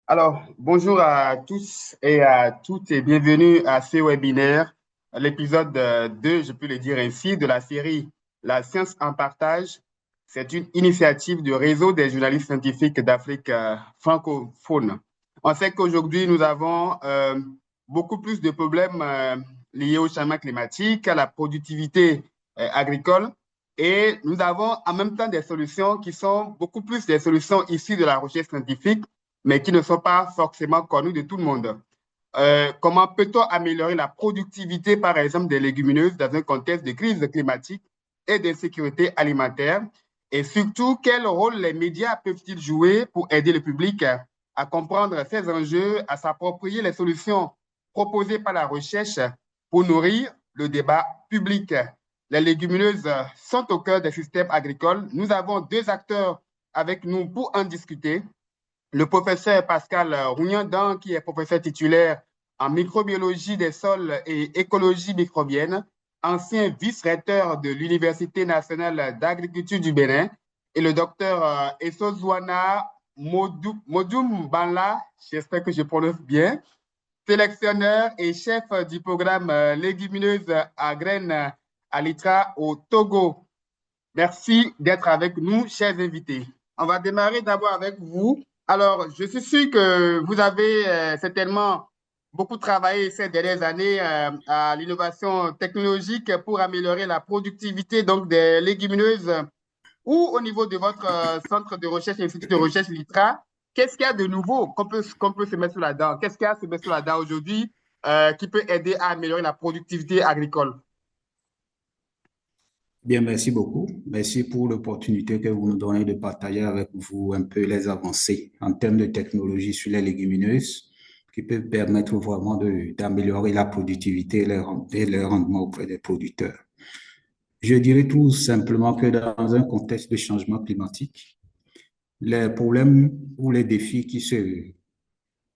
Alors, bonjour à tous et à toutes et bienvenue à ce webinaire, l'épisode 2, je peux le dire ainsi, de la série La science en partage. C'est une initiative du réseau des journalistes scientifiques d'Afrique francophone. On sait qu'aujourd'hui, nous avons beaucoup plus de problèmes liés au changement climatique, à la productivité agricole, et nous avons en même temps des solutions qui sont beaucoup plus des solutions issues de la recherche scientifique mais qui ne sont pas forcément connus de tout le monde. Comment peut-on améliorer la productivité, par exemple, des légumineuses dans un contexte de crise climatique et d'insécurité alimentaire? Et surtout, quel rôle les médias peuvent-ils jouer pour aider le public à comprendre ces enjeux, à s'approprier les solutions proposées par la recherche pour nourrir le débat public? Les légumineuses sont au cœur des systèmes agricoles. Nous avons deux acteurs avec nous pour en discuter le professeur Pascal Rougnan, qui est professeur titulaire en microbiologie des sols et écologie microbienne, ancien vice-recteur de l'Université nationale d'agriculture du Bénin, et le docteur Essozouana Modoum Banla, j'espère que je prononce bien, sélectionneur et chef du programme légumineuse à graines à l'ITRA au Togo. Merci d'être avec nous, chers invités. On va démarrer d'abord avec vous. Alors, je suis sûr que vous avez certainement beaucoup travaillé ces dernières années à l'innovation technologique pour améliorer la productivité donc des légumineuses ou au niveau de votre centre de recherche, institut de recherche LITRA. Qu'est-ce qu'il y a de nouveau qu'on peut se mettre sous la dent? Qu'est-ce qu'il y a à se mettre sous la dent aujourd'hui qui peut aider à améliorer la productivité agricole? Bien, merci beaucoup. Merci pour l'opportunité que vous nous donnez de partager avec vous un peu les avancées en termes de technologie sur les légumineuses qui peuvent permettre vraiment d'améliorer la productivité et le rendement auprès des producteurs. Je dirais tout simplement que dans un contexte de changement climatique, les problèmes ou les défis qui se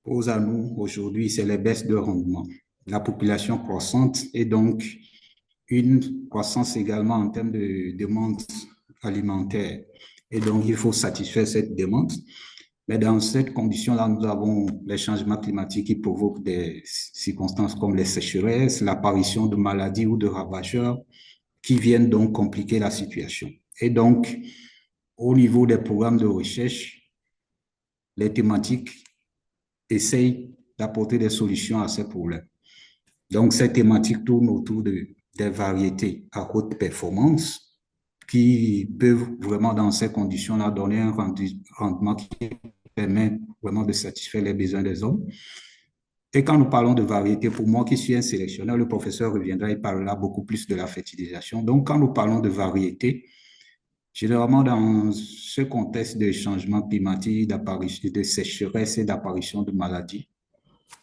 posent à nous aujourd'hui, c'est les baisses de rendement, la population croissante et donc une croissance également en termes de demande alimentaire. Et donc, il faut satisfaire cette demande. Mais dans cette condition-là, nous avons les changements climatiques qui provoquent des circonstances comme les sécheresses, l'apparition de maladies ou de ravageurs qui viennent donc compliquer la situation. Et donc, au niveau des programmes de recherche, les thématiques essayent d'apporter des solutions à ces problèmes. Donc, cette thématique tourne autour des variétés à haute performance qui peuvent vraiment, dans ces conditions-là, donner un rendement qui permet vraiment de satisfaire les besoins des hommes. Et quand nous parlons de variétés, pour moi qui suis un sélectionneur, le professeur reviendra et parlera beaucoup plus de la fertilisation. Donc, quand nous parlons de variétés, généralement dans ce contexte de changement climatique, d'apparition de sécheresse et d'apparition de maladies,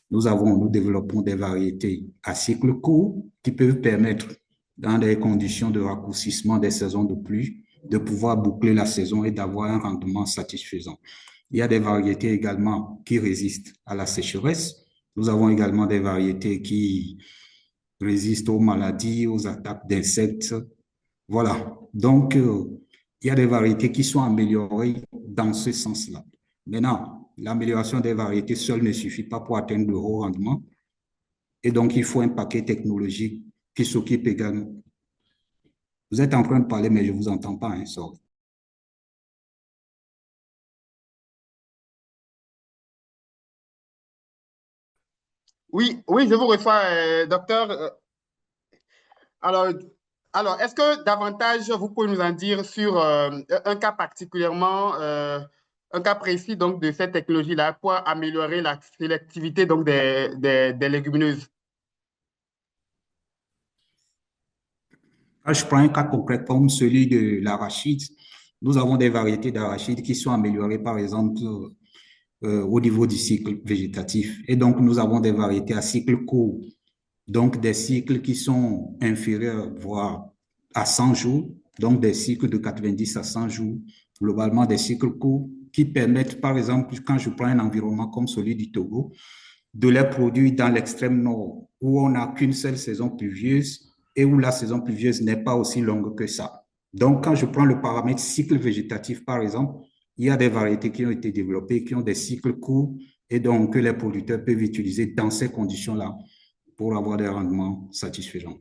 nous développons des variétés à cycle court qui peuvent permettre, dans des conditions de raccourcissement des saisons de pluie, de pouvoir boucler la saison et d'avoir un rendement satisfaisant. Il y a des variétés également qui résistent à la sécheresse. Nous avons également des variétés qui résistent aux maladies, aux attaques d'insectes. Voilà. Donc, il y a des variétés qui sont améliorées dans ce sens-là. Maintenant, l'amélioration des variétés seule ne suffit pas pour atteindre le haut rendement. Et donc, il faut un paquet technologique qui s'occupe également. Vous êtes en train de parler, mais je ne vous entends pas, hein, sorry. Oui, oui, je vous reçois, docteur. Alors, alors, est-ce que davantage vous pouvez nous en dire sur un cas particulièrement, un cas précis donc de cette technologie-là pour améliorer la sélectivité donc des légumineuses? Quand je prends un cas concret comme celui de l'arachide, nous avons des variétés d'arachide qui sont améliorées, par exemple, au niveau du cycle végétatif. Et donc, nous avons des variétés à cycle court, donc des cycles qui sont inférieurs, voire à 100 jours, donc des cycles de 90 à 100 jours, globalement des cycles courts qui permettent, par exemple, quand je prends un environnement comme celui du Togo, de les produire dans l'extrême nord, où on n'a qu'une seule saison pluvieuse et où la saison pluvieuse n'est pas aussi longue que ça. Donc, quand je prends le paramètre cycle végétatif, par exemple, il y a des variétés qui ont été développées, qui ont des cycles courts et donc que les producteurs peuvent utiliser dans ces conditions-là pour avoir des rendements satisfaisants.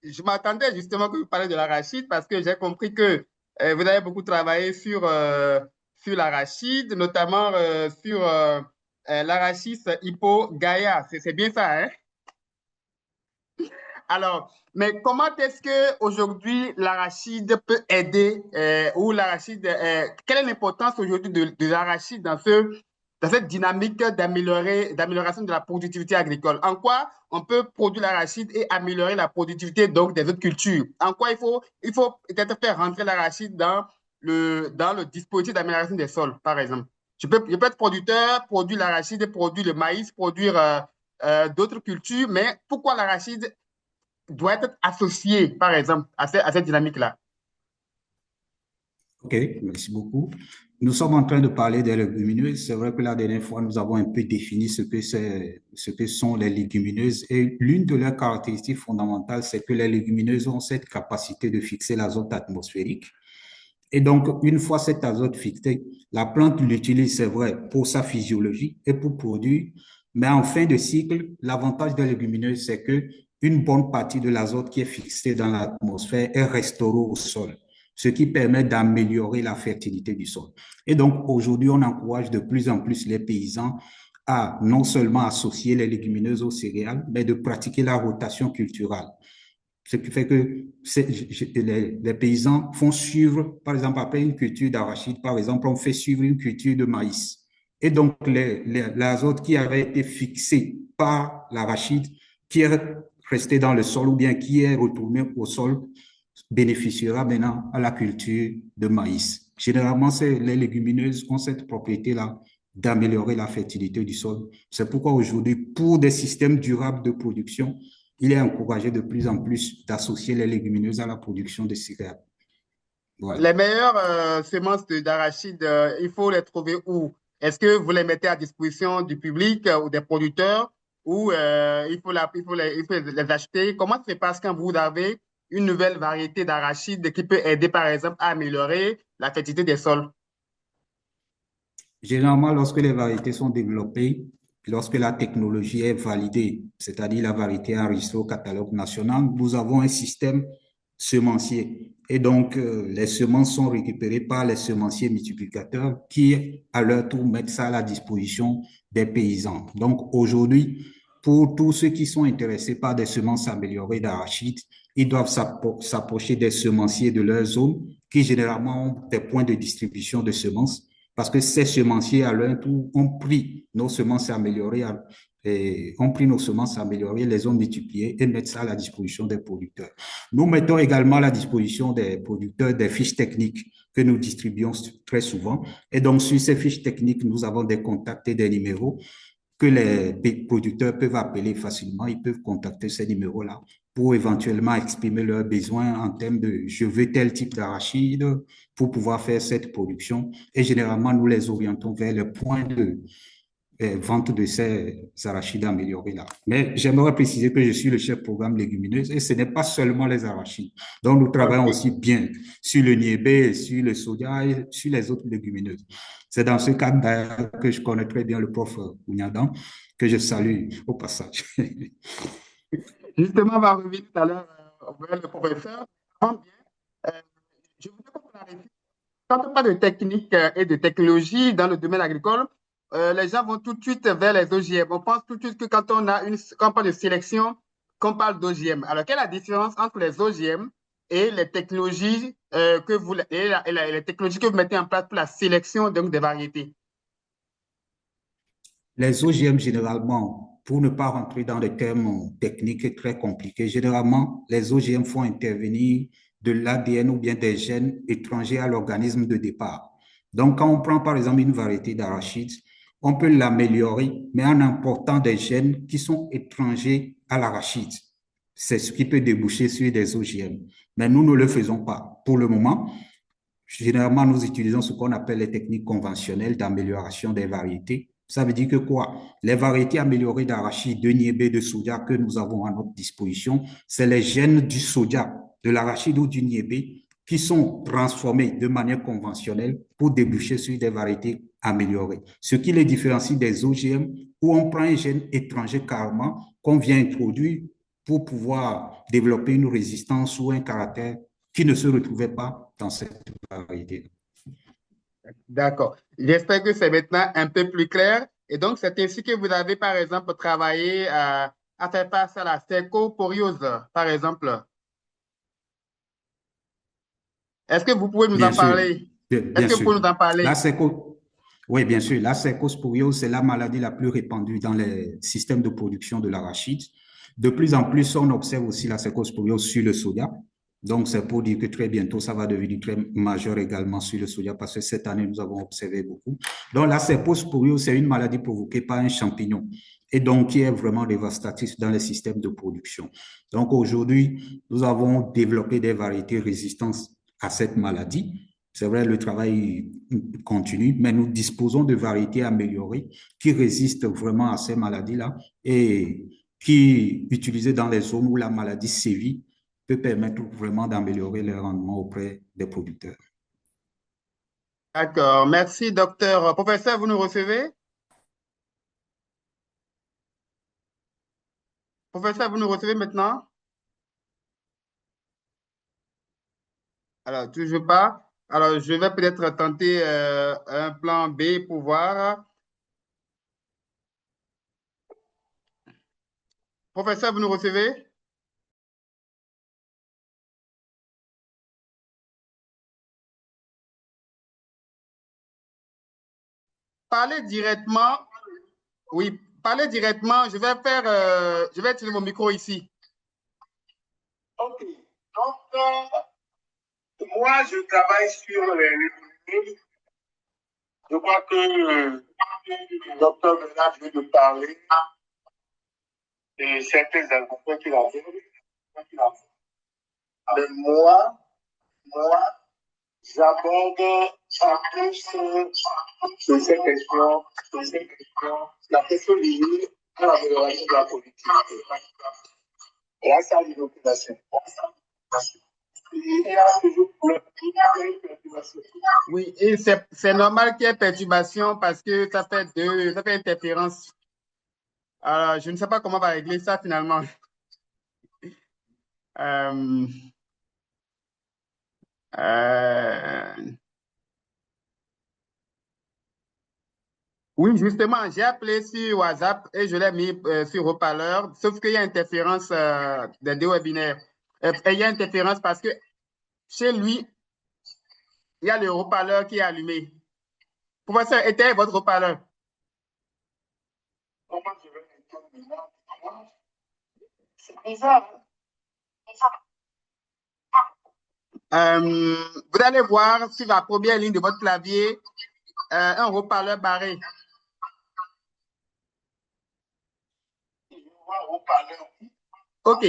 Je m'attendais justement que vous parliez de l'arachide parce que j'ai compris que vous avez beaucoup travaillé sur l'arachide, notamment sur l'arachis hypogaia. C'est bien ça, hein? Alors, mais comment est-ce que aujourd'hui l'arachide peut aider ou l'arachide, quelle est l'importance aujourd'hui de l'arachide dans cette dynamique d'amélioration de la productivité agricole? En quoi on peut produire l'arachide et améliorer la productivité donc des autres cultures? En quoi il faut peut-être faire rentrer l'arachide dans le dispositif d'amélioration des sols, par exemple? Je peux être producteur, produire l'arachide, produire le maïs, produire d'autres cultures, mais pourquoi l'arachide doit être associé, par exemple, à cette dynamique-là? OK, merci beaucoup. Nous sommes en train de parler des légumineuses. C'est vrai que la dernière fois, nous avons un peu défini ce que sont les légumineuses. Et l'une de leurs caractéristiques fondamentales, c'est que les légumineuses ont cette capacité de fixer l'azote atmosphérique. Et donc, une fois cet azote fixé, la plante l'utilise, c'est vrai, pour sa physiologie et pour produire. Mais en fin de cycle, l'avantage des légumineuses, c'est que une bonne partie de l'azote qui est fixé dans l'atmosphère est restaurée au sol, ce qui permet d'améliorer la fertilité du sol. Et donc, aujourd'hui, on encourage de plus en plus les paysans à non seulement associer les légumineuses aux céréales, mais de pratiquer la rotation culturelle. Ce qui fait que les paysans font suivre, par exemple, après une culture d'arachide, par exemple, on fait suivre une culture de maïs. Et donc, l'azote qui avait été fixé par l'arachide, qui est resté dans le sol ou bien qui est retourné au sol, bénéficiera maintenant à la culture de maïs. Généralement, les légumineuses ont cette propriété-là d'améliorer la fertilité du sol. C'est pourquoi aujourd'hui, pour des systèmes durables de production, il est encouragé de plus en plus d'associer les légumineuses à la production de céréales. Voilà. Les meilleures semences d'arachide, il faut les trouver où? Est-ce que vous les mettez à disposition du public ou des producteurs ou il faut les acheter? Comment ça se passe quand vous avez une nouvelle variété d'arachide qui peut aider, par exemple, à améliorer la fertilité des sols? Généralement, lorsque les variétés sont développées, lorsque la technologie est validée, c'est-à-dire la variété enregistrée au catalogue national, nous avons un système semencier. Et donc, les semences sont récupérées par les semenciers multiplicateurs qui, à leur tour, mettent ça à la disposition des paysans. Donc, aujourd'hui, pour tous ceux qui sont intéressés par des semences améliorées d'arachide, ils doivent s'approcher des semenciers de leur zone qui, généralement, ont des points de distribution de semences parce que ces semenciers, à leur tour, ont pris nos semences améliorées, les ont multipliées et mettent ça à la disposition des producteurs. Nous mettons également à la disposition des producteurs des fiches techniques que nous distribuons très souvent. Et donc, sur ces fiches techniques, nous avons des contacts et des numéros que les producteurs peuvent appeler facilement. Ils peuvent contacter ces numéros-là pour éventuellement exprimer leurs besoins en termes de je veux tel type d'arachide pour pouvoir faire cette production. Et généralement, nous les orientons vers le point de vente de ces arachides améliorés-là. Mais j'aimerais préciser que je suis le chef programme légumineuse et ce n'est pas seulement les arachides. Donc, nous travaillons OK. aussi bien sur le niébé, sur le soja et sur les autres légumineuses. C'est dans ce cadre d'ailleurs que je connais très bien le prof Ouniadan, que je salue au passage. Justement, on va revenir tout à l'heure vers le professeur. Avant bien, euh, je voudrais qu'on clarifie. Quand on parle de technique et de technologie dans le domaine agricole, les gens vont tout de suite vers les OGM. On pense tout de suite que quand on parle de sélection, qu'on parle d'OGM. Alors, quelle est la différence entre les OGM et les technologies les technologies que vous mettez en place pour la sélection donc, des variétés? Les OGM, généralement, pour ne pas rentrer dans des termes techniques et très compliqués, généralement, les OGM font intervenir de l'ADN ou bien des gènes étrangers à l'organisme de départ. Donc, quand on prend par exemple une variété d'arachide, on peut l'améliorer, mais en important des gènes qui sont étrangers à l'arachide. C'est ce qui peut déboucher sur des OGM. Mais nous ne le faisons pas. Pour le moment, généralement, nous utilisons ce qu'on appelle les techniques conventionnelles d'amélioration des variétés. Ça veut dire que quoi? Les variétés améliorées d'arachide, de niébé, de soja que nous avons à notre disposition, c'est les gènes du soja, de l'arachide ou du niébé qui sont transformés de manière conventionnelle pour déboucher sur des variétés améliorées. Ce qui les différencie des OGM où on prend un gène étranger carrément qu'on vient introduire pour pouvoir développer une résistance ou un caractère qui ne se retrouvait pas dans cette variété. D'accord. J'espère que c'est maintenant un peu plus clair. Et donc, c'est ainsi que vous avez, par exemple, travaillé à faire face à la cercoporiose, par exemple. Est-ce que vous pouvez nous Bien en sûr, parler? Est-ce bien que vous sûr. pouvez nous en La parler? cerco... Oui, bien sûr. La cercosporiose, c'est la maladie la plus répandue dans les systèmes de production de l'arachide. De plus en plus, on observe aussi la cercosporiose sur le soja. Donc, c'est pour dire que très bientôt, ça va devenir très majeur également sur le soja parce que cette année, nous avons observé beaucoup. Donc, la cercosporiose, c'est une maladie provoquée par un champignon et donc qui est vraiment dévastatrice dans les systèmes de production. Donc, aujourd'hui, nous avons développé des variétés résistantes à cette maladie. C'est vrai, le travail continue, mais nous disposons de variétés améliorées qui résistent vraiment à ces maladies-là et qui, utilisées dans les zones où la maladie sévit, peut permettre vraiment d'améliorer le rendement auprès des producteurs. D'accord. Merci, docteur. Professeur, vous nous recevez? Professeur, vous nous recevez maintenant? Alors, toujours pas. Alors, je vais peut-être tenter un plan B pour voir. Professeur, vous nous recevez? Parlez directement. Oui, parlez directement. Je vais utiliser mon micro ici. Ok. Donc, moi, je travaille sur les réfugiés. Je crois que le docteur Bernard vient de parler de certains arguments qu'il a fait. Mais moi, j'aborde un peu sur ces questions, la question liée à l'amélioration de la politique et à sa inoculation. Il y a toujours une perturbation. Oui, et c'est normal qu'il y ait perturbation parce que ça fait interférence. Alors, je ne sais pas comment on va régler ça finalement. Euh, euh, oui, justement, j'ai appelé sur WhatsApp et je l'ai mis sur haut-parleur, sauf qu'il y a interférence des deux webinaires. Et il y a interférence parce que chez lui, il y a le haut-parleur qui est allumé. Professeur, éteignez votre haut-parleur. Comment je vais l'éteindre maintenant? C'est bizarre. Vous allez voir sur la première ligne de votre clavier un haut-parleur barré. Je vois haut-parleur. OK.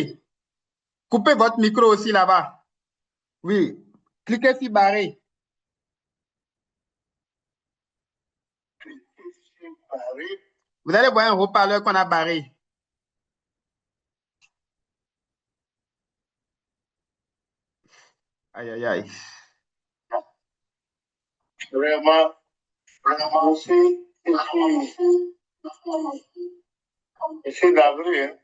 Coupez votre micro aussi là-bas. Oui. Cliquez sur barré. Vous allez voir un haut-parleur qu'on a barré. Aïe, aïe, aïe. Vraiment, c'est d'avril.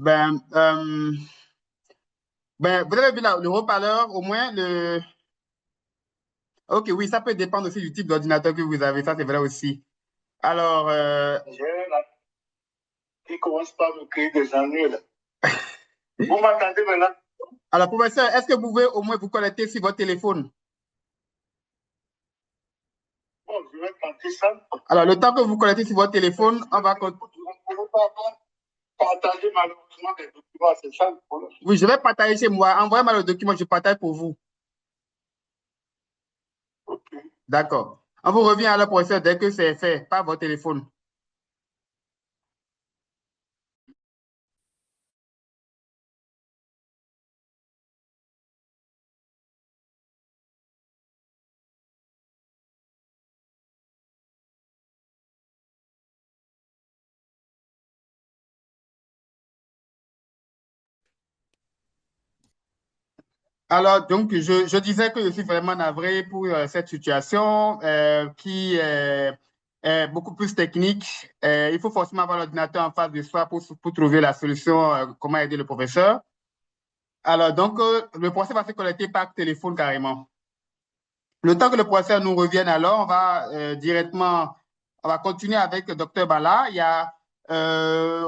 Hein. Ben, vous avez vu là, le haut-parleur, au moins le. OK, oui, ça peut dépendre aussi du type d'ordinateur que vous avez. Ça, c'est vrai aussi. Alors, J'ai un qui commence par me créer des ennuis. Là. Vous m'entendez maintenant? alors, professeur, est-ce que vous pouvez au moins vous connecter sur votre téléphone? Bon, je vais tenter ça. Alors, le temps que vous connectez sur votre téléphone, on va. Vous ne pouvez pas partager malheureusement des documents, c'est ça le problème. Oui, je vais partager chez moi. Envoyez-moi le document, je partage pour vous. Okay. D'accord. On vous revient à la professeur dès que c'est fait, par votre téléphone. Alors, donc, je disais que je suis vraiment navré pour cette situation qui est beaucoup plus technique. Il faut forcément avoir l'ordinateur en face de soi pour trouver la solution, comment aider le professeur. Alors, donc, le procès va se connecter par téléphone carrément. Le temps que le professeur nous revienne, alors, on va continuer avec le docteur Bala. Il y a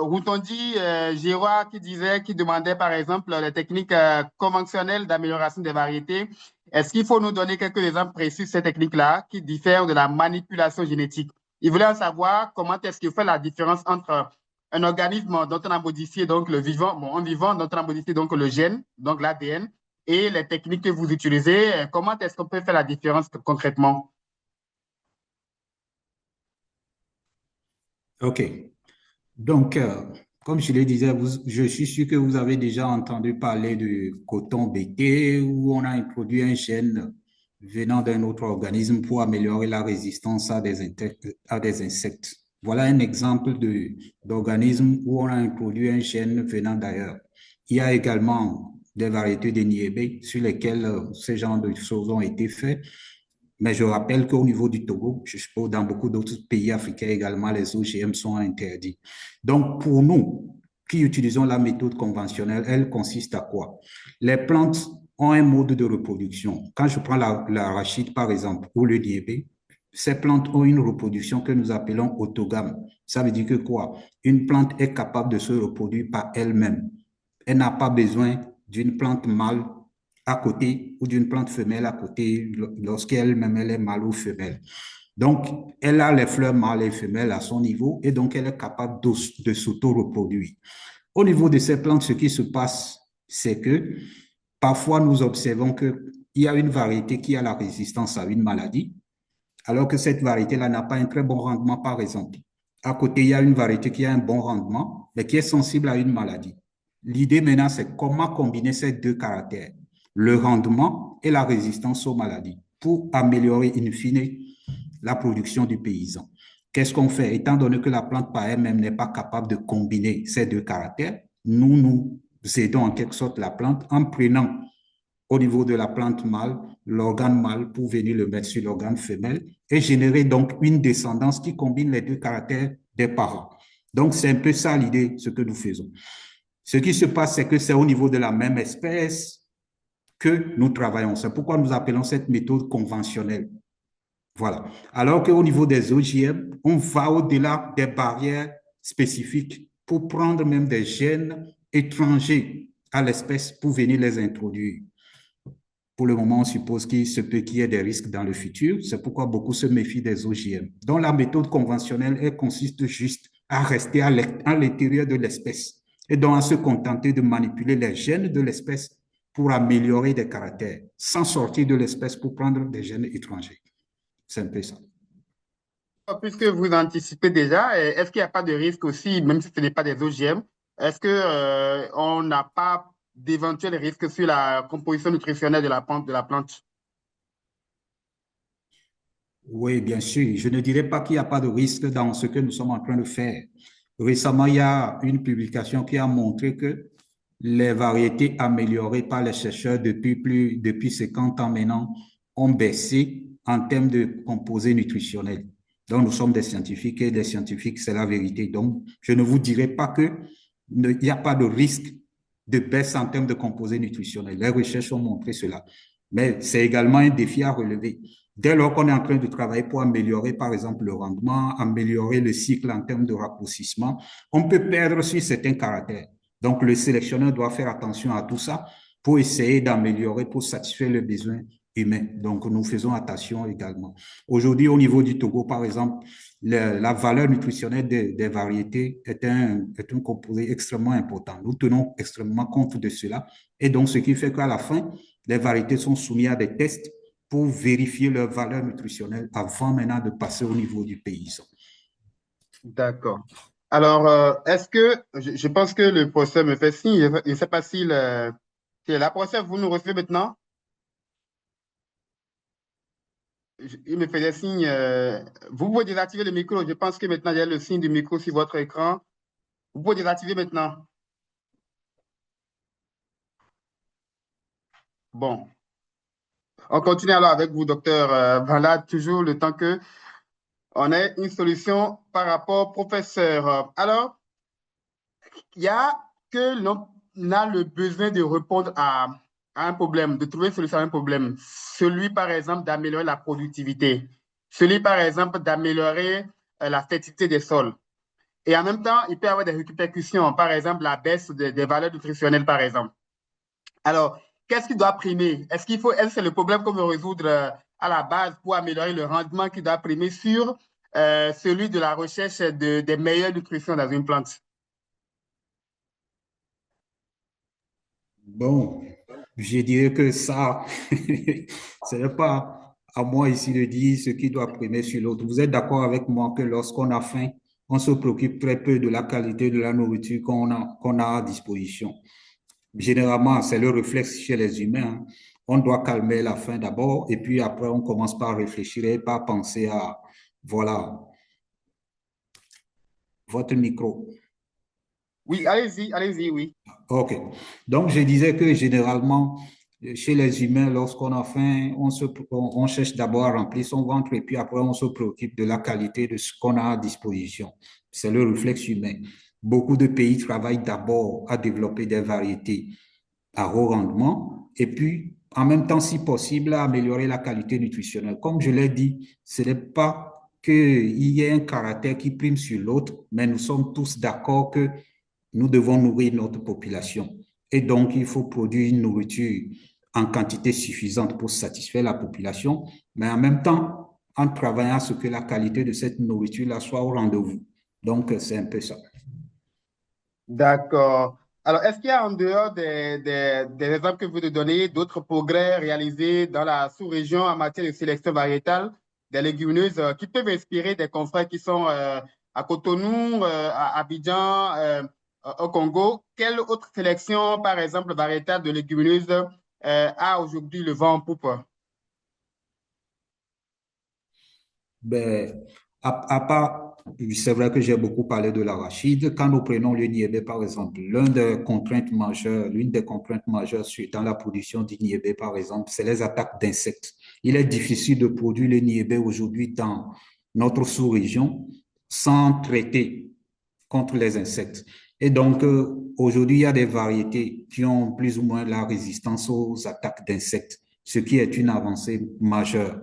Routondi Giroir qui demandait par exemple les techniques conventionnelles d'amélioration des variétés. Est-ce qu'il faut nous donner quelques exemples précis de ces techniques-là qui diffèrent de la manipulation génétique? Il voulait en savoir comment est-ce qu'il fait la différence entre un organisme dont on a modifié donc le vivant, bon, un vivant dont on a modifié donc le gène, donc l'ADN, et les techniques que vous utilisez. Comment est-ce qu'on peut faire la différence concrètement? OK. Donc, comme je le disais, je suis sûr que vous avez déjà entendu parler du coton BT où on a introduit un gène venant d'un autre organisme pour améliorer la résistance à des insectes. Voilà un exemple d'organisme où on a introduit un gène venant d'ailleurs. Il y a également des variétés de niébé sur lesquelles ce genre de choses ont été faites. Mais je rappelle qu'au niveau du Togo, je suppose dans beaucoup d'autres pays africains également, les OGM sont interdits. Donc, pour nous qui utilisons la méthode conventionnelle, elle consiste à quoi? Les plantes ont un mode de reproduction. Quand je prends l'arachide, par exemple, ou le niébé, ces plantes ont une reproduction que nous appelons autogame. Ça veut dire que quoi? Une plante est capable de se reproduire par elle-même. Elle n'a pas besoin d'une plante mâle à côté ou d'une plante femelle à côté lorsqu'elle-même elle est mâle ou femelle. Donc, elle a les fleurs mâles et femelles à son niveau et donc elle est capable de s'auto-reproduire. Au niveau de ces plantes, ce qui se passe, c'est que parfois nous observons qu'il y a une variété qui a la résistance à une maladie, alors que cette variété-là n'a pas un très bon rendement, par exemple. À côté, il y a une variété qui a un bon rendement, mais qui est sensible à une maladie. L'idée maintenant, c'est comment combiner ces deux caractères, le rendement et la résistance aux maladies, pour améliorer in fine la production du paysan. Qu'est-ce qu'on fait? Étant donné que la plante par elle-même n'est pas capable de combiner ces deux caractères, nous aidons en quelque sorte la plante en prenant au niveau de la plante mâle, l'organe mâle pour venir le mettre sur l'organe femelle et générer donc une descendance qui combine les deux caractères des parents. Donc, c'est un peu ça l'idée, ce que nous faisons. Ce qui se passe, c'est que c'est au niveau de la même espèce que nous travaillons. C'est pourquoi nous appelons cette méthode conventionnelle. Voilà. Alors qu'au niveau des OGM, on va au-delà des barrières spécifiques pour prendre même des gènes étrangers à l'espèce pour venir les introduire. Pour le moment, on suppose qu'il se peut qu'il y ait des risques dans le futur. C'est pourquoi beaucoup se méfient des OGM. Donc, la méthode conventionnelle, elle consiste juste à rester à l'intérieur de l'espèce et donc à se contenter de manipuler les gènes de l'espèce pour améliorer des caractères, sans sortir de l'espèce pour prendre des gènes étrangers. C'est un peu ça. Puisque vous anticipez déjà, est-ce qu'il n'y a pas de risque aussi, même si ce n'est pas des OGM, est-ce que on n'a pas d'éventuels risques sur la composition nutritionnelle de la plante? Oui, bien sûr. Je ne dirais pas qu'il n'y a pas de risque dans ce que nous sommes en train de faire. Récemment, il y a une publication qui a montré que les variétés améliorées par les chercheurs depuis 50 ans maintenant ont baissé en termes de composés nutritionnels. Donc, nous sommes des scientifiques et des scientifiques, c'est la vérité. Donc, je ne vous dirai pas qu'il n'y a pas de risque de baisse en termes de composés nutritionnels. Les recherches ont montré cela. Mais c'est également un défi à relever. Dès lors qu'on est en train de travailler pour améliorer, par exemple, le rendement, améliorer le cycle en termes de raccourcissement, on peut perdre sur certains caractères. Donc, le sélectionneur doit faire attention à tout ça pour essayer d'améliorer, pour satisfaire les besoins humains. Donc, nous faisons attention également. Aujourd'hui, au niveau du Togo, par exemple, la valeur nutritionnelle des variétés est un composé extrêmement important. Nous tenons extrêmement compte de cela. Et donc, ce qui fait qu'à la fin, les variétés sont soumises à des tests pour vérifier leur valeur nutritionnelle avant maintenant de passer au niveau du paysan. D'accord. Alors, est-ce que, je pense que le professeur me fait signe, je ne sais pas si si la professeur, vous nous recevez maintenant? Il me faisait signe, vous pouvez désactiver le micro, je pense que maintenant il y a le signe du micro sur votre écran. Vous pouvez désactiver maintenant. Bon, on continue alors avec vous, docteur Valade, toujours le temps que on ait une solution par rapport au professeur. Alors, il y a que l'on a le besoin de répondre à un problème, de trouver une solution à un problème. Celui, par exemple, d'améliorer la productivité. Celui, par exemple, d'améliorer la fertilité des sols. Et en même temps, il peut y avoir des répercussions, par exemple, la baisse des valeurs nutritionnelles, par exemple. Alors, qu'est-ce qui doit primer? Est-ce que c'est le problème qu'on veut résoudre à la base pour améliorer le rendement qui doit primer sur celui de la recherche des meilleures nutritions dans une plante? Bon, je dirais que ça, ce n'est pas à moi ici de dire ce qui doit primer sur l'autre. Vous êtes d'accord avec moi que lorsqu'on a faim, on se préoccupe très peu de la qualité de la nourriture qu'on a à disposition. Généralement, c'est le réflexe chez les humains, hein. On doit calmer la faim d'abord et puis après, on commence par réfléchir et par penser à, voilà, votre micro. Oui, allez-y, oui. OK. Donc, je disais que généralement, chez les humains, lorsqu'on a faim, on cherche d'abord à remplir son ventre et puis après, on se préoccupe de la qualité de ce qu'on a à disposition. C'est le réflexe humain. Beaucoup de pays travaillent d'abord à développer des variétés à haut rendement et puis, en même temps, si possible, à améliorer la qualité nutritionnelle. Comme je l'ai dit, ce n'est pas qu'il y ait un caractère qui prime sur l'autre, mais nous sommes tous d'accord que nous devons nourrir notre population. Et donc, il faut produire une nourriture en quantité suffisante pour satisfaire la population, mais en même temps, en travaillant à ce que la qualité de cette nourriture-là soit au rendez-vous. Donc, c'est un peu ça. D'accord. Alors, est-ce qu'il y a en dehors des exemples que vous venez de donner, d'autres progrès réalisés dans la sous-région en matière de sélection variétale des légumineuses qui peuvent inspirer des confrères qui sont à Cotonou, à Abidjan, au Congo? Quelle autre sélection, par exemple, variétale de légumineuses a aujourd'hui le vent en poupe? Ben, à part, c'est vrai que j'ai beaucoup parlé de l'arachide. Quand nous prenons le niébé, par exemple, l'une des contraintes majeures dans la production du niébé, par exemple, c'est les attaques d'insectes. Il est difficile de produire le niébé aujourd'hui dans notre sous-région sans traiter contre les insectes. Et donc, aujourd'hui, il y a des variétés qui ont plus ou moins la résistance aux attaques d'insectes, ce qui est une avancée majeure.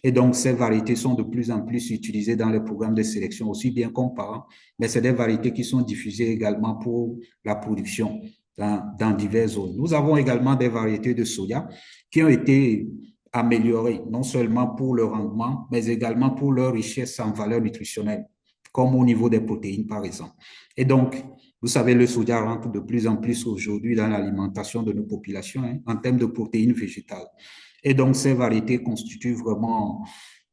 Et donc, ces variétés sont de plus en plus utilisées dans les programmes de sélection, aussi bien comme parents, mais c'est des variétés qui sont diffusées également pour la production dans diverses zones. Nous avons également des variétés de soja qui ont été améliorées, non seulement pour le rendement, mais également pour leur richesse en valeur nutritionnelle, comme au niveau des protéines, par exemple. Et donc, vous savez, le soja rentre de plus en plus aujourd'hui dans l'alimentation de nos populations, hein, en termes de protéines végétales. Et donc, ces variétés constituent vraiment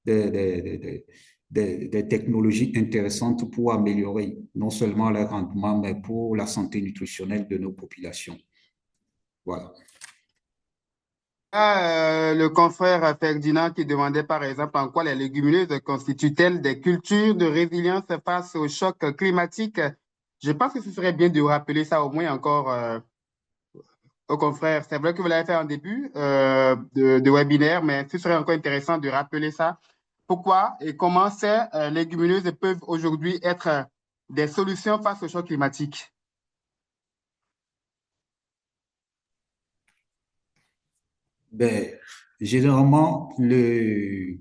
des, des, des technologies intéressantes pour améliorer non seulement le rendement, mais pour la santé nutritionnelle de nos populations. Voilà. Le confrère Ferdinand qui demandait par exemple en quoi les légumineuses constituent-elles des cultures de résilience face au choc climatique. Je pense que ce serait bien de rappeler ça au moins encore au confrère. C'est vrai que vous l'avez fait en début de webinaire, mais ce serait encore intéressant de rappeler ça. Pourquoi et comment ces légumineuses peuvent aujourd'hui être des solutions face au choc climatique? Ben, généralement, les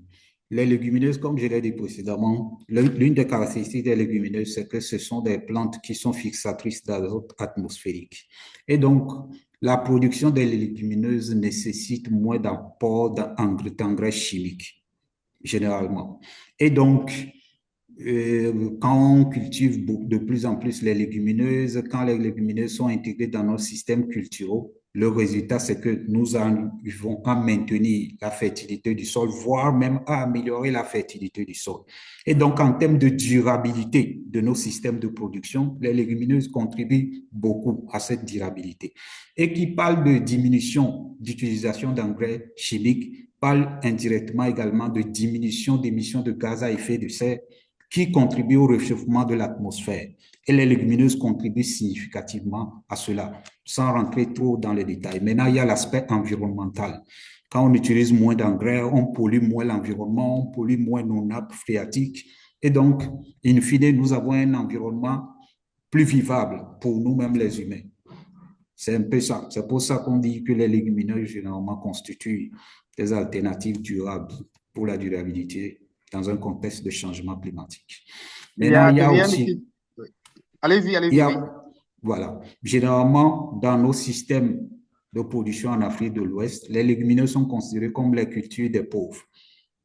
légumineuses, comme je l'ai dit précédemment, l'une des caractéristiques des légumineuses, c'est que ce sont des plantes qui sont fixatrices d'azote atmosphérique. Et donc, la production des légumineuses nécessite moins d'apport d'engrais chimiques, généralement. Et donc, quand on cultive de plus en plus les légumineuses, quand les légumineuses sont intégrées dans nos systèmes culturels, le résultat, c'est que nous arrivons à maintenir la fertilité du sol, voire même à améliorer la fertilité du sol. Et donc, en termes de durabilité de nos systèmes de production, les légumineuses contribuent beaucoup à cette durabilité. Et qui parle de diminution d'utilisation d'engrais chimiques, parle indirectement également de diminution d'émissions de gaz à effet de serre qui contribue au réchauffement de l'atmosphère. Et les légumineuses contribuent significativement à cela, sans rentrer trop dans les détails. Maintenant, il y a l'aspect environnemental. Quand on utilise moins d'engrais, on pollue moins l'environnement, on pollue moins nos nappes phréatiques. Et donc, in fine, nous avons un environnement plus vivable pour nous-mêmes les humains. C'est un peu ça. C'est pour ça qu'on dit que les légumineuses, généralement, constituent des alternatives durables pour la durabilité dans un contexte de changement climatique. Il y Maintenant, a il y a Adrien aussi, qui... Allez-y, il y allez-y, oui. a, voilà, généralement, dans nos systèmes de production en Afrique de l'Ouest, les légumineuses sont considérées comme les cultures des pauvres.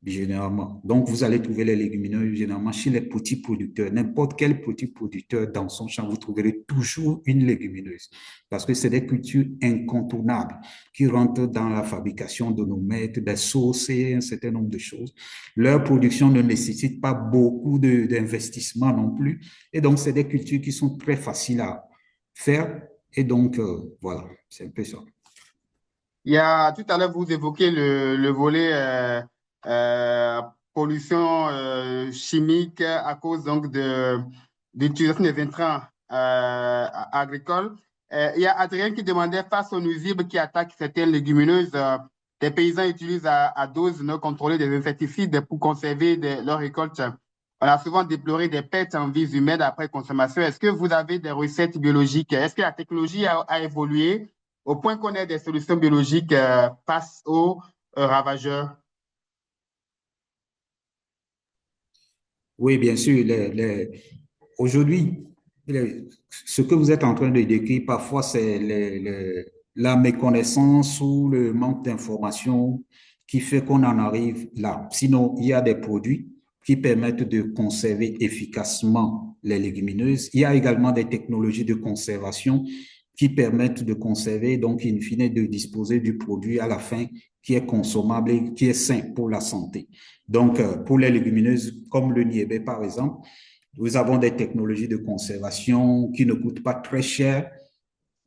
Généralement. Donc, vous allez trouver les légumineuses généralement chez les petits producteurs. N'importe quel petit producteur dans son champ, vous trouverez toujours une légumineuse parce que c'est des cultures incontournables qui rentrent dans la fabrication de nos mets, des sauces et un certain nombre de choses. Leur production ne nécessite pas beaucoup d'investissement non plus. Et donc, c'est des cultures qui sont très faciles à faire. Et donc, voilà, c'est un peu ça. Il y a, tout à l'heure, vous évoquez le volet euh, pollution chimique à cause donc de d'utilisation des intrants agricoles. Il y a Adrien qui demandait face aux nuisibles qui attaquent certaines légumineuses, des paysans utilisent à dose non contrôlée des insecticides pour conserver leurs récoltes. On a souvent déploré des pertes en vies humaines après consommation. Est-ce que vous avez des recettes biologiques? Est-ce que la technologie a évolué au point qu'on ait des solutions biologiques face aux ravageurs? Oui, bien sûr. Aujourd'hui, ce que vous êtes en train de décrire, parfois, c'est la méconnaissance ou le manque d'information qui fait qu'on en arrive là. Sinon, il y a des produits qui permettent de conserver efficacement les légumineuses. Il y a également des technologies de conservation qui permettent de conserver, donc, in fine, de disposer du produit à la fin qui est consommable et qui est sain pour la santé. Donc, pour les légumineuses comme le niébé, par exemple, nous avons des technologies de conservation qui ne coûtent pas très cher.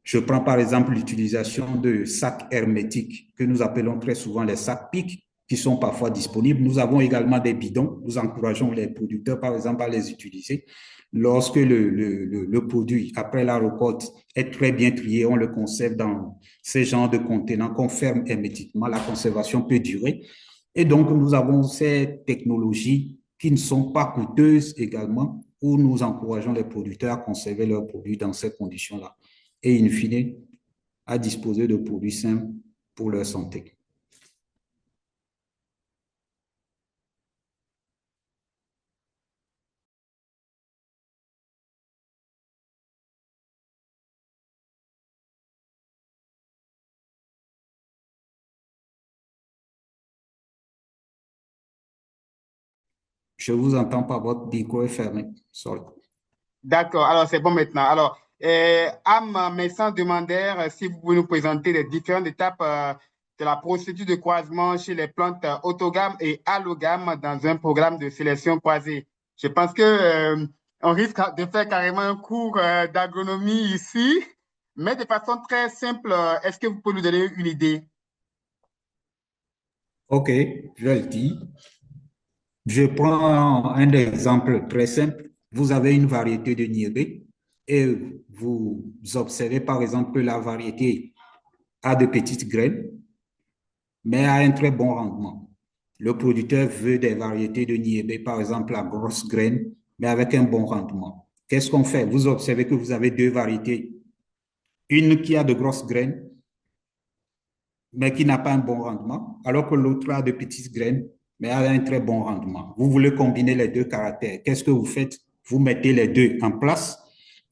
Je prends par exemple l'utilisation de sacs hermétiques que nous appelons très souvent les sacs PIC qui sont parfois disponibles. Nous avons également des bidons. Nous encourageons les producteurs, par exemple, à les utiliser. Lorsque le produit, après la récolte, est très bien trié, on le conserve dans ces genres de contenants qu'on ferme hermétiquement. La conservation peut durer. Et donc, nous avons ces technologies qui ne sont pas coûteuses également, où nous encourageons les producteurs à conserver leurs produits dans ces conditions-là et, in fine, à disposer de produits sains pour leur santé. Je vous entends pas, votre micro est fermé. Sorry. D'accord, alors c'est bon maintenant. Alors, Am Messan demandait si vous pouvez nous présenter les différentes étapes de la procédure de croisement chez les plantes autogames et allogames dans un programme de sélection croisée. Je pense que on risque de faire carrément un cours d'agronomie ici, mais de façon très simple. Est-ce que vous pouvez nous donner une idée? OK, je vais le dire. Je prends un exemple très simple. Vous avez une variété de niébé et vous observez par exemple que la variété a de petites graines, mais a un très bon rendement. Le producteur veut des variétés de niébé, par exemple à grosses graines, mais avec un bon rendement. Qu'est-ce qu'on fait? Vous observez que vous avez deux variétés. Une qui a de grosses graines, mais qui n'a pas un bon rendement, alors que l'autre a de petites graines, mais a un très bon rendement. Vous voulez combiner les deux caractères. Qu'est-ce que vous faites? Vous mettez les deux en place.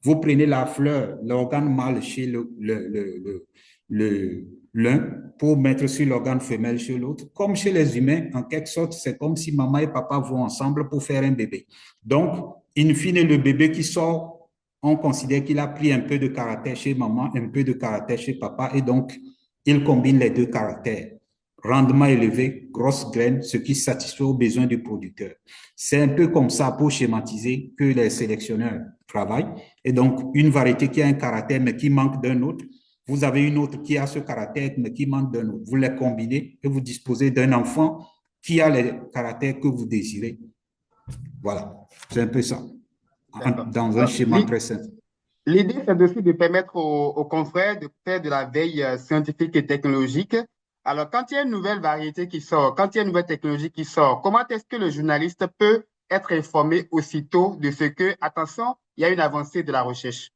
Vous prenez la fleur, l'organe mâle chez l'un pour mettre sur l'organe femelle chez l'autre. Comme chez les humains, en quelque sorte, c'est comme si maman et papa vont ensemble pour faire un bébé. Donc, in fine, le bébé qui sort, on considère qu'il a pris un peu de caractère chez maman, un peu de caractère chez papa, et donc, il combine les deux caractères. Rendement élevé, grosse graine, ce qui satisfait aux besoins du producteur. C'est un peu comme ça pour schématiser que les sélectionneurs travaillent. Et donc, une variété qui a un caractère mais qui manque d'un autre, vous avez une autre qui a ce caractère mais qui manque d'un autre. Vous les combinez et vous disposez d'un enfant qui a les caractères que vous désirez. Voilà, c'est un peu ça. D'accord. dans un schéma très simple. L'idée, c'est aussi de permettre aux confrères de faire de la veille scientifique et technologique. Alors, quand il y a une nouvelle variété qui sort, quand il y a une nouvelle technologie qui sort, comment est-ce que le journaliste peut être informé aussitôt de ce que, attention, il y a une avancée de la recherche?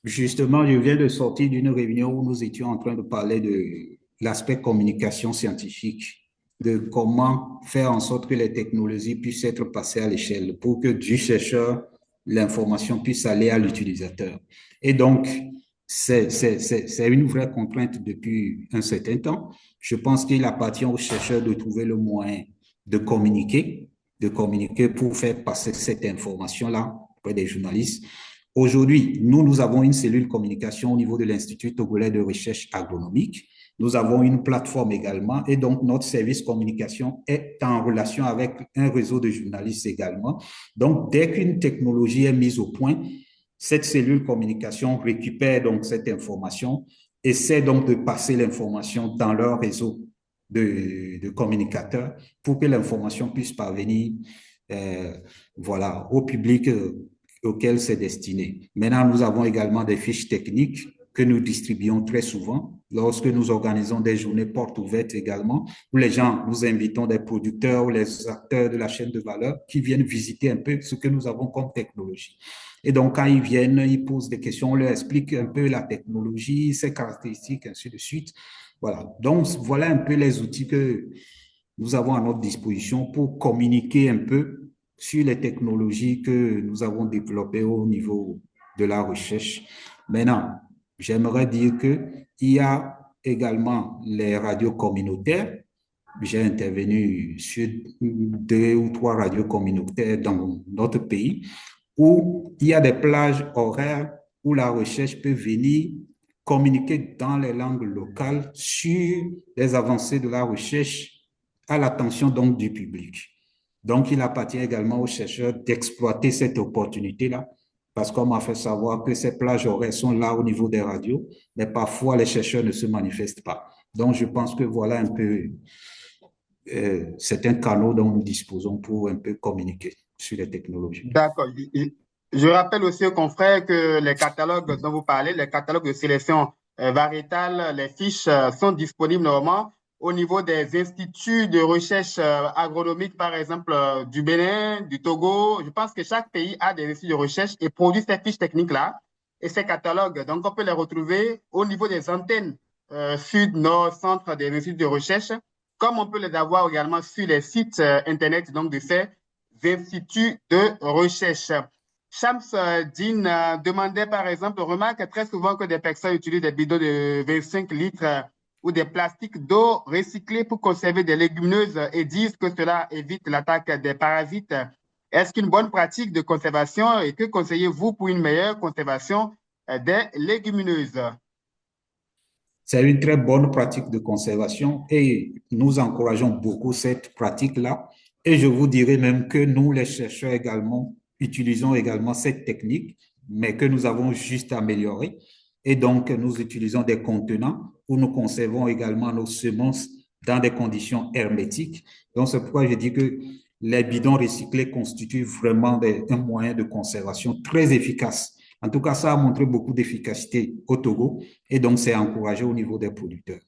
Justement, je viens de sortir d'une réunion où nous étions en train de parler de l'aspect communication scientifique, de comment faire en sorte que les technologies puissent être passées à l'échelle pour que du chercheur, l'information puisse aller à l'utilisateur. Et donc, c'est une vraie contrainte depuis un certain temps. Je pense qu'il appartient aux chercheurs de trouver le moyen de communiquer pour faire passer cette information-là auprès des journalistes. Aujourd'hui, nous avons une cellule communication au niveau de l'Institut togolais de recherche agronomique. Nous avons une plateforme également et donc notre service communication est en relation avec un réseau de journalistes également. Donc, dès qu'une technologie est mise au point, cette cellule communication récupère donc cette information, essaie donc de passer l'information dans leur réseau de communicateurs pour que l'information puisse parvenir voilà, au public auquel c'est destiné. Maintenant, nous avons également des fiches techniques que nous distribuons très souvent lorsque nous organisons des journées portes ouvertes également, où les gens, nous invitons des producteurs ou les acteurs de la chaîne de valeur qui viennent visiter un peu ce que nous avons comme technologie. Et donc, quand ils viennent, ils posent des questions, on leur explique un peu la technologie, ses caractéristiques, ainsi de suite. Voilà. Donc, voilà un peu les outils que nous avons à notre disposition pour communiquer un peu sur les technologies que nous avons développées au niveau de la recherche. Maintenant, j'aimerais dire qu'il y a également les radios communautaires. J'ai intervenu sur 2 ou 3 radios communautaires dans notre pays où il y a des plages horaires où la recherche peut venir communiquer dans les langues locales sur les avancées de la recherche à l'attention donc du public. Donc, il appartient également aux chercheurs d'exploiter cette opportunité-là, parce qu'on m'a fait savoir que ces plages horaires sont là au niveau des radios, mais parfois les chercheurs ne se manifestent pas. Donc, je pense que voilà un peu, c'est un canal dont nous disposons pour un peu communiquer sur les technologies. D'accord. Je rappelle aussi aux confrères que les catalogues dont vous parlez, les catalogues de sélection variétale, les fiches sont disponibles normalement au niveau des instituts de recherche agronomique, par exemple, du Bénin, du Togo. Je pense que chaque pays a des instituts de recherche et produit ces fiches techniques-là et ces catalogues. Donc, on peut les retrouver au niveau des antennes sud, nord, centre des instituts de recherche, comme on peut les avoir également sur les sites Internet donc, de ces instituts de recherche. Shams Din demandait par exemple, remarque très souvent que des personnes utilisent des bidons de 25 litres ou des plastiques d'eau recyclés pour conserver des légumineuses et disent que cela évite l'attaque des parasites. Est-ce qu'une bonne pratique de conservation et que conseillez-vous pour une meilleure conservation des légumineuses? C'est une très bonne pratique de conservation et nous encourageons beaucoup cette pratique-là. Et je vous dirais même que nous, les chercheurs également, utilisons également cette technique, mais que nous avons juste améliorée. Et donc, nous utilisons des contenants où nous conservons également nos semences dans des conditions hermétiques. Donc, c'est pourquoi je dis que les bidons recyclés constituent vraiment un moyen de conservation très efficace. En tout cas, ça a montré beaucoup d'efficacité au Togo et donc c'est encouragé au niveau des producteurs.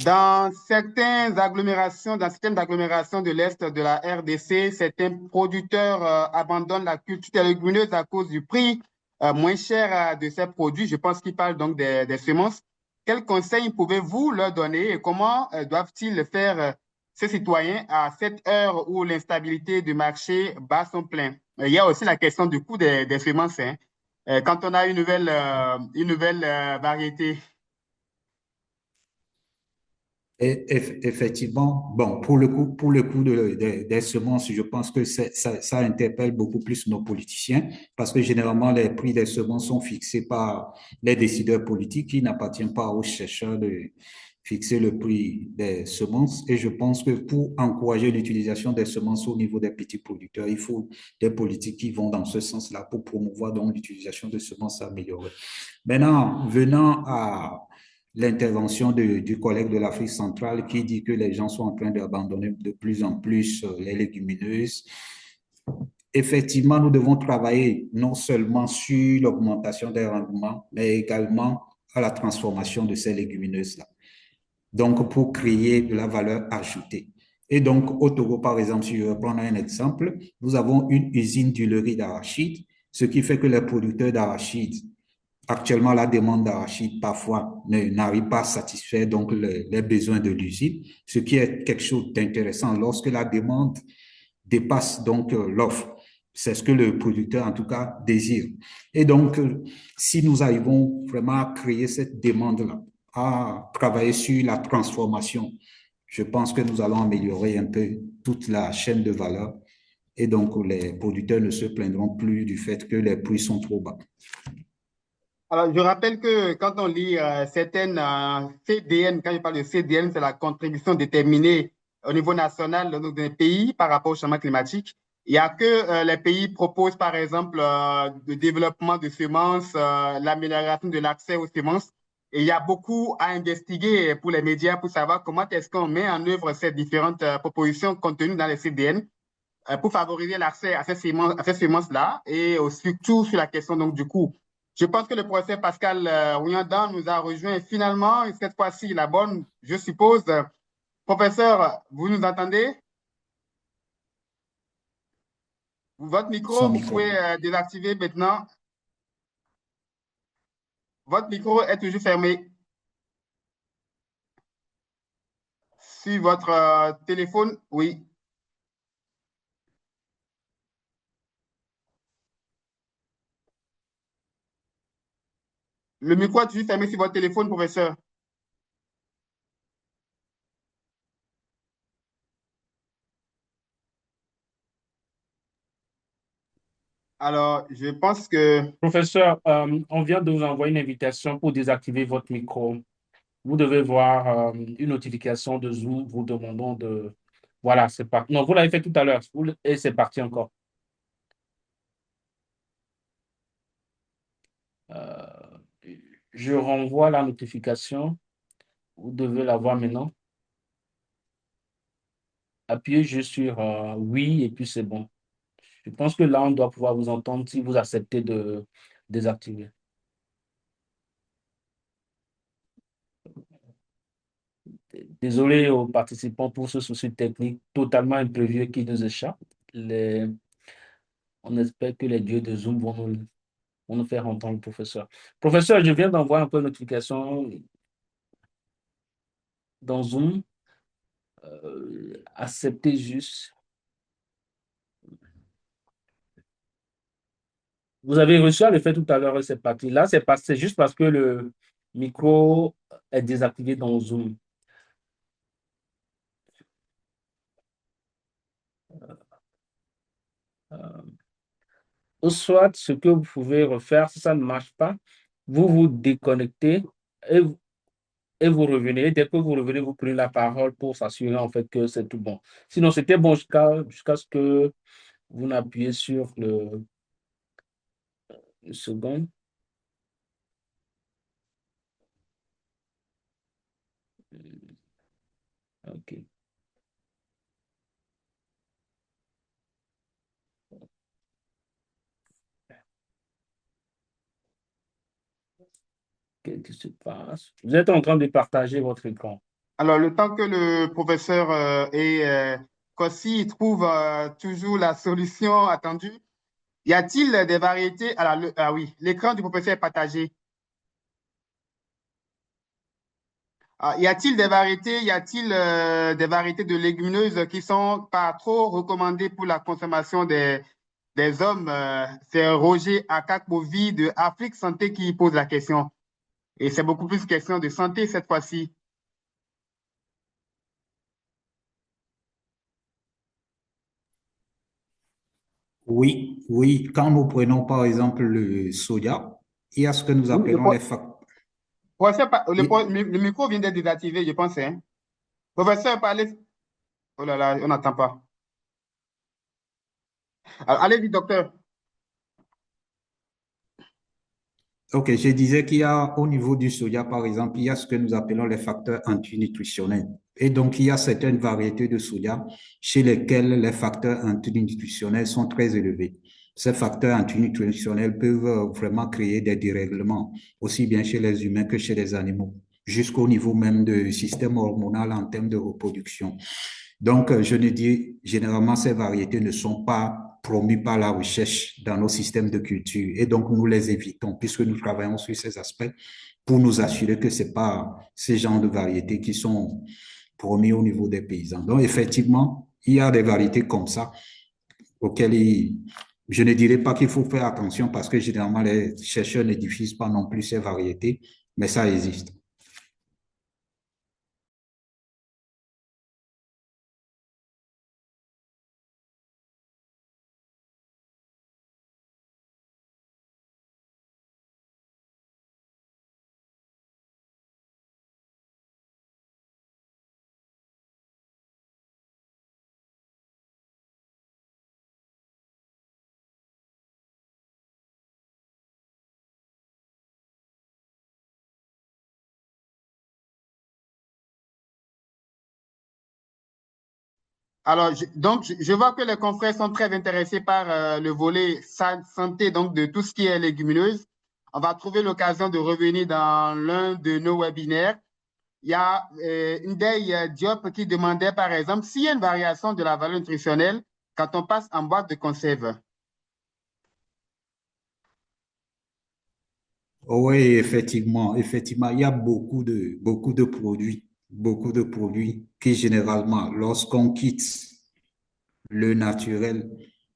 Dans certaines agglomérations de l'Est de la RDC, certains producteurs abandonnent la culture des légumineuses à cause du prix moins cher de ces produits. Je pense qu'ils parlent donc des semences. Quels conseils pouvez-vous leur donner et comment doivent-ils faire ces citoyens à cette heure où l'instabilité du marché bat son plein? Il y a aussi la question du coût des semences. Hein. Quand on a une nouvelle variété. Et effectivement, bon, pour le coup des semences, je pense que ça interpelle beaucoup plus nos politiciens parce que généralement, les prix des semences sont fixés par les décideurs politiques qui n'appartiennent pas aux chercheurs de fixer le prix des semences. Et je pense que pour encourager l'utilisation des semences au niveau des petits producteurs, il faut des politiques qui vont dans ce sens-là pour promouvoir donc l'utilisation de semences améliorées. Maintenant, venant l'intervention du collègue de l'Afrique centrale qui dit que les gens sont en train d'abandonner de plus en plus les légumineuses. Effectivement, nous devons travailler non seulement sur l'augmentation des rendements, mais également à la transformation de ces légumineuses-là. Donc, pour créer de la valeur ajoutée. Et donc, au Togo, par exemple, si je veux prendre un exemple, nous avons une usine d'huilerie d'arachide, ce qui fait que les producteurs d'arachide, actuellement, la demande d'arachide parfois n'arrive pas à satisfaire donc les besoins de l'usine, ce qui est quelque chose d'intéressant lorsque la demande dépasse donc l'offre. C'est ce que le producteur, en tout cas, désire. Et donc, si nous arrivons vraiment à créer cette demande-là, à travailler sur la transformation, je pense que nous allons améliorer un peu toute la chaîne de valeur et donc les producteurs ne se plaindront plus du fait que les prix sont trop bas. Alors, je rappelle que quand on lit certaines CDN, quand je parle de CDN, c'est la contribution déterminée au niveau national d'un pays par rapport au changement climatique. Il n'y a que les pays proposent, par exemple, le développement de semences, l'amélioration de l'accès aux semences. Et il y a beaucoup à investiguer pour les médias pour savoir comment est-ce qu'on met en œuvre ces différentes propositions contenues dans les CDN pour favoriser l'accès à ces semences-là et surtout sur la question donc, du coût. Je pense que le professeur Pascal Ouyandan nous a rejoint finalement, et cette fois-ci la bonne, je suppose. Professeur, vous nous entendez? Votre Son micro, vous micro. pouvez désactiver maintenant. Votre micro est toujours fermé. Sur votre téléphone, oui. Le micro est toujours fermé sur votre téléphone, professeur. Alors, je pense que... Professeur, on vient de vous envoyer une invitation pour désactiver votre micro. Vous devez voir une notification de Zoom vous demandant de... Voilà, c'est parti. Non, vous l'avez fait tout à l'heure et c'est parti encore. Euh, je renvoie la notification. Vous devez la voir maintenant. Appuyez juste sur oui et puis c'est bon. Je pense que là, on doit pouvoir vous entendre si vous acceptez de désactiver. Désolé aux participants pour ce souci technique totalement imprévu qui nous échappe. On espère que les dieux de Zoom vont nous faire entendre le professeur. Professeur, je viens d'envoyer un peu de notification dans Zoom. Acceptez juste. Vous avez reçu à le faire tout à l'heure, c'est parti. Là, c'est juste parce que le micro est désactivé dans Zoom. Ou soit, ce que vous pouvez refaire, si ça ne marche pas, vous vous déconnectez et, et vous revenez. Et dès que vous revenez, vous prenez la parole pour s'assurer en fait que c'est tout bon. Sinon, c'était bon jusqu'à ce que vous n'appuyez sur le second. OK. Qu'est-ce qui se passe? Vous êtes en train de partager votre écran. Alors, le temps que le professeur et Kossi trouve toujours la solution attendue, y a-t-il des variétés? Ah oui, l'écran du professeur est partagé. Y a-t-il des variétés? Y a-t-il des variétés de légumineuses qui sont pas trop recommandées pour la consommation des hommes? C'est Roger Akakbovi de Afrique Santé qui pose la question. Et c'est beaucoup plus question de santé cette fois-ci. Oui, oui. Quand nous prenons par exemple le soja, il y a ce que nous Oui, appelons les facteurs. professeur, le micro vient d'être désactivé, je pense, hein. Professeur, parlez. Oh là là, on n'entend pas. Alors, allez-y, docteur. Ok, je disais qu'il y a au niveau du soja, par exemple, il y a ce que nous appelons les facteurs antinutritionnels. Et donc, il y a certaines variétés de soja chez lesquelles les facteurs antinutritionnels sont très élevés. Ces facteurs antinutritionnels peuvent vraiment créer des dérèglements, aussi bien chez les humains que chez les animaux, jusqu'au niveau même du système hormonal en termes de reproduction. Donc, je ne dis, généralement, ces variétés ne sont pas promues par la recherche dans nos systèmes de culture. Et donc, nous les évitons puisque nous travaillons sur ces aspects pour nous assurer que ce n'est pas ces genres de variétés qui sont promis au niveau des paysans. Donc, effectivement, il y a des variétés comme ça auxquelles je ne dirais pas qu'il faut faire attention parce que généralement, les chercheurs ne diffusent pas non plus ces variétés, mais ça existe. Alors, je vois que les confrères sont très intéressés par le volet santé, donc de tout ce qui est légumineuse. On va trouver l'occasion de revenir dans l'un de nos webinaires. Il y a Ndeye Diop qui demandait, par exemple, s'il y a une variation de la valeur nutritionnelle quand on passe en boîte de conserve. Oui, effectivement, effectivement, il y a beaucoup de produits qui généralement, lorsqu'on quitte le naturel,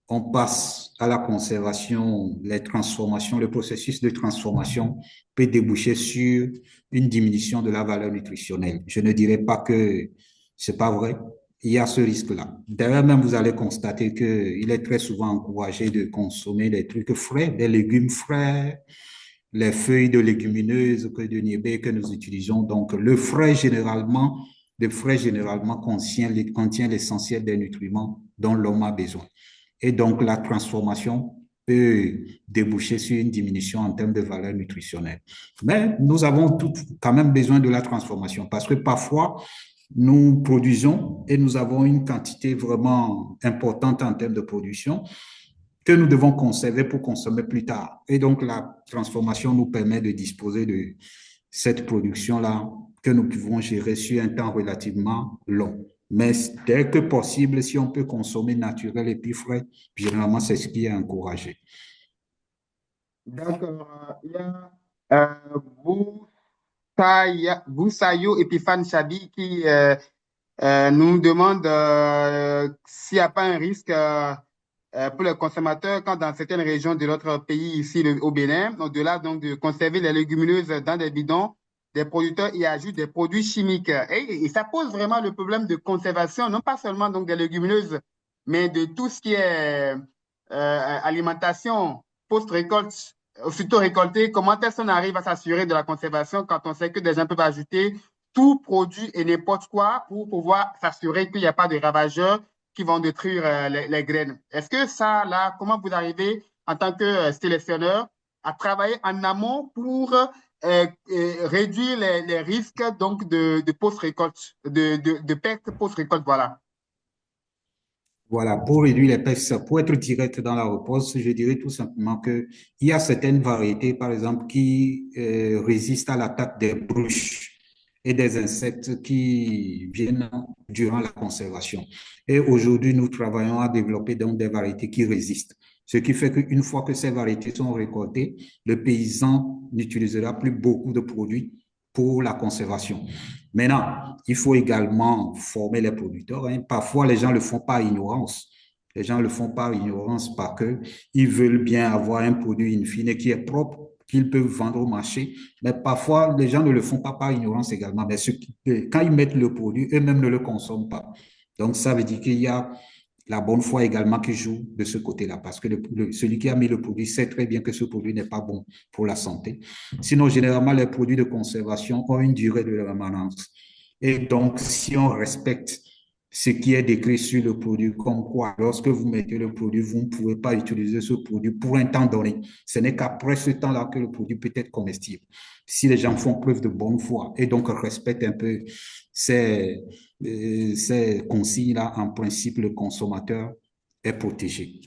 on passe à la conservation, les transformations, le processus de transformation peut déboucher sur une diminution de la valeur nutritionnelle. Je ne dirais pas que c'est pas vrai. Il y a ce risque-là. D'ailleurs, même vous allez constater qu'il est très souvent encouragé de consommer des trucs frais, des légumes frais, les feuilles de légumineuses que de niébé que nous utilisons. Donc, le frais généralement contient l'essentiel des nutriments dont l'homme a besoin. Et donc, la transformation peut déboucher sur une diminution en termes de valeur nutritionnelle. Mais nous avons quand même besoin de la transformation parce que parfois, nous produisons et nous avons une quantité vraiment importante en termes de production que nous devons conserver pour consommer plus tard. Et donc, la transformation nous permet de disposer de cette production-là que nous pouvons gérer sur un temps relativement long. Mais dès que possible, si on peut consommer naturel et puis frais, généralement, c'est ce qui est encouragé. D'accord. Il y a Boussayo Epiphane Chabi qui nous demande s'il n'y a pas un risque pour les consommateurs quand dans certaines régions de notre pays, ici au Bénin, au-delà donc de conserver les légumineuses dans des bidons, des producteurs y ajoutent des produits chimiques. Et ça pose vraiment le problème de conservation, non pas seulement donc des légumineuses, mais de tout ce qui est alimentation post-récolte, aussitôt récolté. Comment est-ce qu'on arrive à s'assurer de la conservation quand on sait que des gens peuvent ajouter tout produit et n'importe quoi pour pouvoir s'assurer qu'il n'y a pas de ravageurs qui vont détruire les graines. Est-ce que ça, là, comment vous arrivez en tant que sélectionneur à travailler en amont pour réduire les risques donc de post-récolte, de perte post-récolte, voilà. Voilà, pour réduire les pertes, pour être direct dans la réponse, je dirais tout simplement que il y a certaines variétés, par exemple, qui résistent à l'attaque des bruches et des insectes qui viennent durant la conservation. Et aujourd'hui, nous travaillons à développer donc des variétés qui résistent. Ce qui fait qu'une fois que ces variétés sont récoltées, le paysan n'utilisera plus beaucoup de produits pour la conservation. Maintenant, il faut également former les producteurs, hein. Parfois, les gens le font par ignorance. Les gens le font par ignorance parce qu'ils veulent bien avoir un produit in fine qui est propre, qu'ils peuvent vendre au marché. Mais parfois, les gens ne le font pas par ignorance également. Mais quand ils mettent le produit, eux-mêmes ne le consomment pas. Donc, ça veut dire qu'il y a la bonne foi également qui joue de ce côté-là, parce que celui qui a mis le produit sait très bien que ce produit n'est pas bon pour la santé. Sinon, généralement, les produits de conservation ont une durée de permanence. Et donc, si on respecte ce qui est décrit sur le produit, comme quoi, lorsque vous mettez le produit, vous ne pouvez pas utiliser ce produit pour un temps donné. Ce n'est qu'après ce temps-là que le produit peut être comestible. Si les gens font preuve de bonne foi et donc respectent un peu ces, ces consignes-là, en principe, le consommateur est protégé,